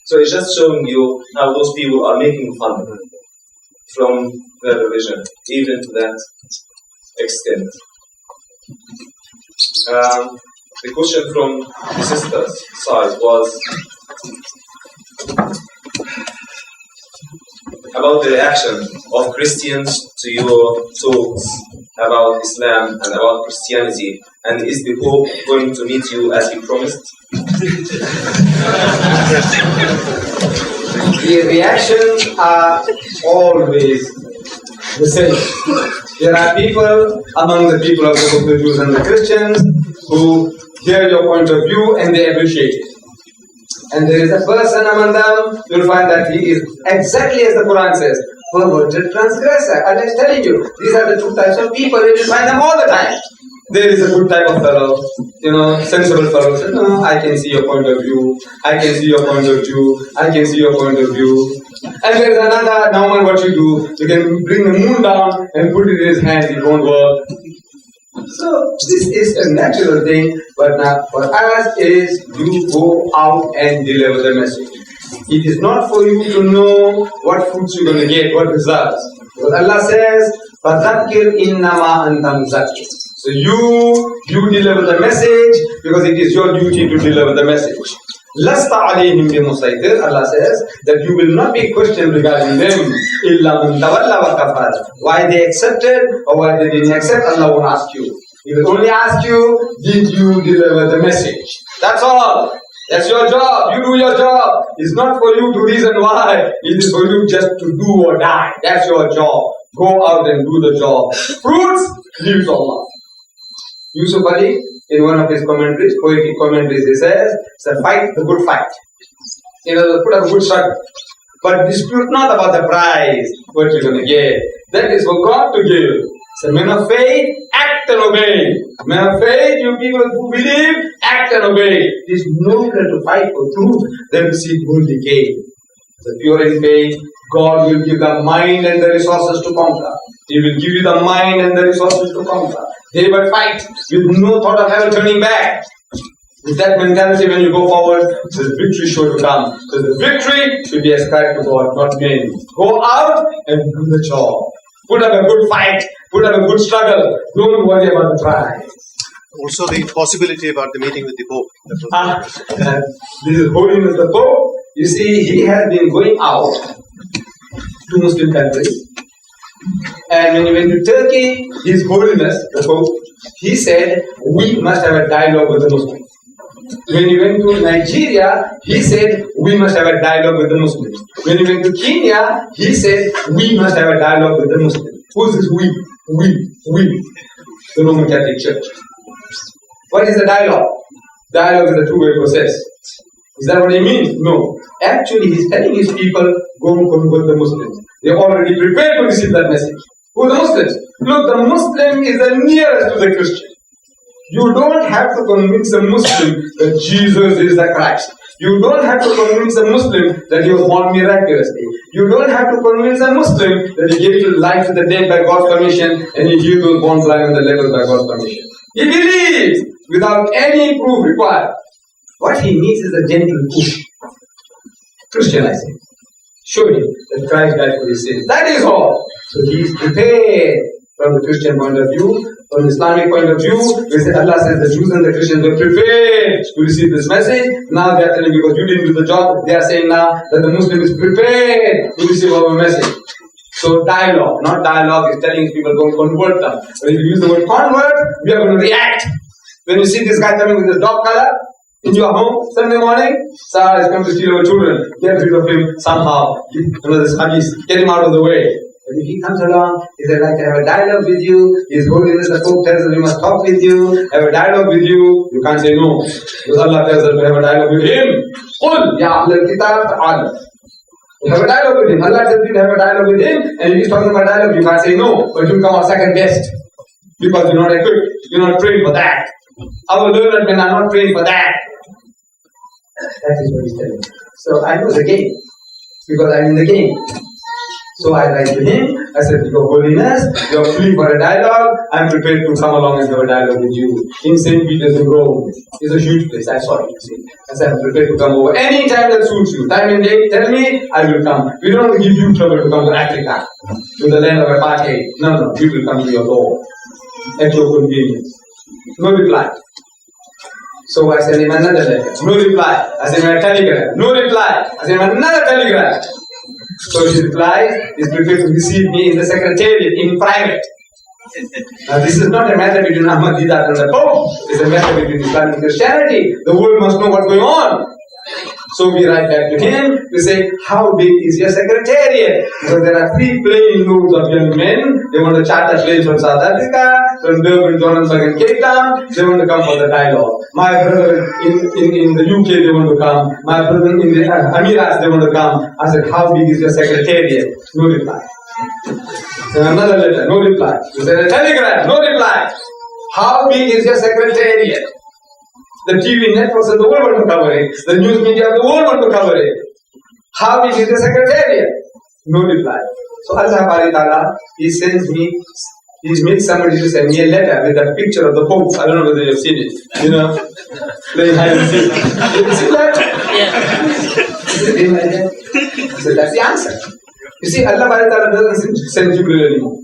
So it's just showing you how those people are making fun from their religion, even to that extent. The question from the sister's side was about the reaction of Christians to your talks about Islam and about Christianity, and is the Pope going to meet you as he promised? The reactions are always the same. There are people among the people of the Jews and the Christians who hear your point of view and they appreciate it. And there is a person among them, you'll find that he is exactly as the Quran says, perverted transgressor. And I'm telling you, these are the two types of people, you will find them all the time. There is a good type of fellow, sensible fellow, says, no, I can see your point of view, I can see your point of view, I can see your point of view. And there is another, now what you do, you can bring the moon down and put it in his hand, it won't work. So this is a natural thing, but now for us is you go out and deliver the message. It is not for you to know what fruits you're going to get, what results. Because Allah says, فَذَكِّرْ إِنَّمَا أَنْتَ مُذَكِّرٌ. So you deliver the message because it is your duty to deliver the message. لَسْتَ عَلَيْهِمْ بِمُسَيْطِرٍ. Allah says that you will not be questioned regarding them. إِلَّا مَنْ تَوَلَّى وَكَفَرَ. Why they accepted or why they didn't accept, Allah won't ask you. He will only ask you, did you deliver the message? That's all. That's your job. You do your job. It's not for you to reason why. It is for you just to do or die. That's your job. Go out and do the job. Fruits, leave to Allah. Yusuf Ali, in one of his commentaries, poetic commentaries, he says, fight the good fight. Put up a good struggle. But dispute not about the prize, what you're going to get. That is for God to give. So men of faith, act and obey. Men of faith, you people who believe, act and obey. It is nobler to fight for truth than to seek worldly gain. The pure in faith, God will give the mind and the resources to conquer. He will give you the mind and the resources to conquer. They will fight with no thought of ever turning back. With that mentality, when you go forward, the victory sure to come. So the victory should be ascribed to God, not men. Go out and do the job. Put up a good fight. Put up a good struggle. Don't worry about the prize. Also the possibility about the meeting with the Pope. This is Holiness the Pope. You see, he has been going out to Muslim countries. And when he went to Turkey, His Holiness the Pope, he said, we must have a dialogue with the Muslims. When he went to Nigeria, he said, we must have a dialogue with the Muslims. When he went to Kenya, he said, we must have a dialogue with the Muslims. Who's this we? We. The Roman Catholic Church. What is the dialogue? Dialogue is a two-way process. Is that what he means? No. Actually, he's telling his people, go and convert the Muslims. They're already prepared to receive that message. Who are the Muslims? Look, the Muslim is the nearest to the Christian. You don't have to convince a Muslim that Jesus is the Christ. You don't have to convince a Muslim that he was born miraculously. You don't have to convince a Muslim that he gave life to the dead by God's permission and he healed those born blind on the level by God's permission. He believes without any proof required. What he needs is a gentle push. Christianizing. Show him that Christ died for his sins. That is all. So he is prepared from the Christian point of view. From the Islamic point of view, Allah says the Jews and the Christians were prepared to receive this message. Now they are telling because you didn't do the job, they are saying now that the Muslim is prepared to receive our message. So dialogue, not dialogue, is telling people don't convert them. When you use the word convert, we are going to react. When you see this guy coming with his dog collar in your home Sunday morning, Sarah has come to steal our children. Get rid of him somehow. This hadith, get him out of the way. But if he comes along, he says, like to have a dialogue with you, His Holiness the Pope tells us we must talk with you, have a dialogue with you, you can't say no. Because Allah tells us to have a dialogue with him. قُلْ يَا أَهْلَ الْكِتَابِ تَعَالَوْا. Have a dialogue with him. Allah tells you to have a dialogue with him, and if he's talking about dialogue, you can't say no, but you come out second best. Because you're not equipped, you're not trained for that. Our learned men are not trained for that. That is what he's telling me. So I know the game, because I'm in the game. So I write to him, I said, Your Holiness, you're free for a dialogue, I'm prepared to come along and have a dialogue with you. In St. Peter's in Rome, it's a huge place, I saw it, you see. I said, I'm prepared to come over any time that suits you. Time and date, tell me, I will come. We don't want to give you trouble to come to Africa, to the land of apartheid. No, we will come to your door, at your convenience. No reply. So I sent him another letter, no reply. I sent him a telegram, no reply. I sent him another telegram. So he replies, he's prepared to receive me in the secretariat in private. Now this is not a matter between Ahmed, Deedat-R.A and the Pope. It's a matter between Islam and Christianity. The world must know what's going on. So we write back to him, we say, how big is your secretariat? Because there are 3 plane loads of young men. They want to charter planes from South Africa, from Durban, Johannesburg and Cape Town. They want to come for the dialogue. My brother in the UK, they want to come. My brother in the Emirates, they want to come. I said, how big is your secretariat? No reply. So another letter, no reply. You said a telegram, no reply. How big is your secretariat? The TV networks of the world want to cover it. The news media of the world want to cover it. How big is the secretariat? No reply. So Allah Ta'ala, He sends me, He makes somebody to send me a letter with a picture of the Pope. I don't know whether you've seen it. You know, playing hide and seek. Did you see that? Yeah. So that's the answer. You see, Allah Ta'ala doesn't send Jibreel anymore.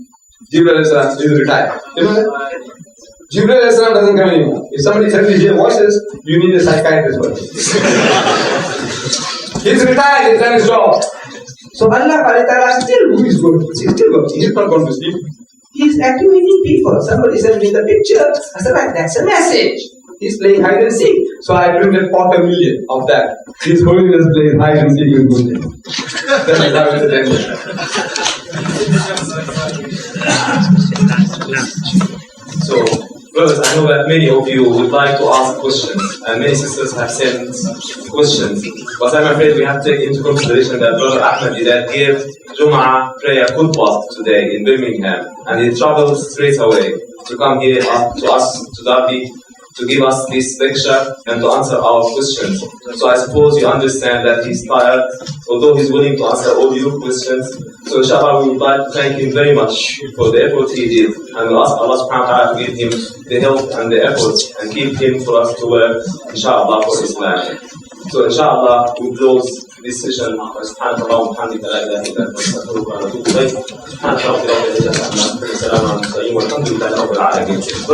Jibreel is retired. You know that? Jibreel doesn't come anymore. If somebody suddenly hears voices, you need a psychiatrist for it. He's retired, he's done his job. So Allah Ta'ala still who is good. He's still working, he's not going to sleep. He's activating people. Somebody sent me the picture. I said, right, that's a message. He's playing hide and seek. So I printed 250,000 of that. His Holiness plays hide and seek with Muslim. That is how it's attended. So, brothers, I know that many of you would like to ask questions, and many sisters have sent questions. But I'm afraid we have to take into consideration that Brother Ahmed gave Jum'ah prayer khutbah today in Birmingham, and he traveled straight away to come here to us, to Derby, to give us this lecture and to answer our questions. So I suppose you understand that he's tired, although he's willing to answer all your questions. So inshallah, we would like to thank him very much for the effort he did, and we ask Allah subhanahu wa ta'ala to give him the help and the effort and keep him for us to work, inshallah, for Islam. So inshallah, we close this session. Subhanallah, alhamdulillah, la ilaha illa anta, astaghfiruka wa atubu ilayk. Subhanallah, la ilaha illa anta, astaghfiruka wa atubu ilayk.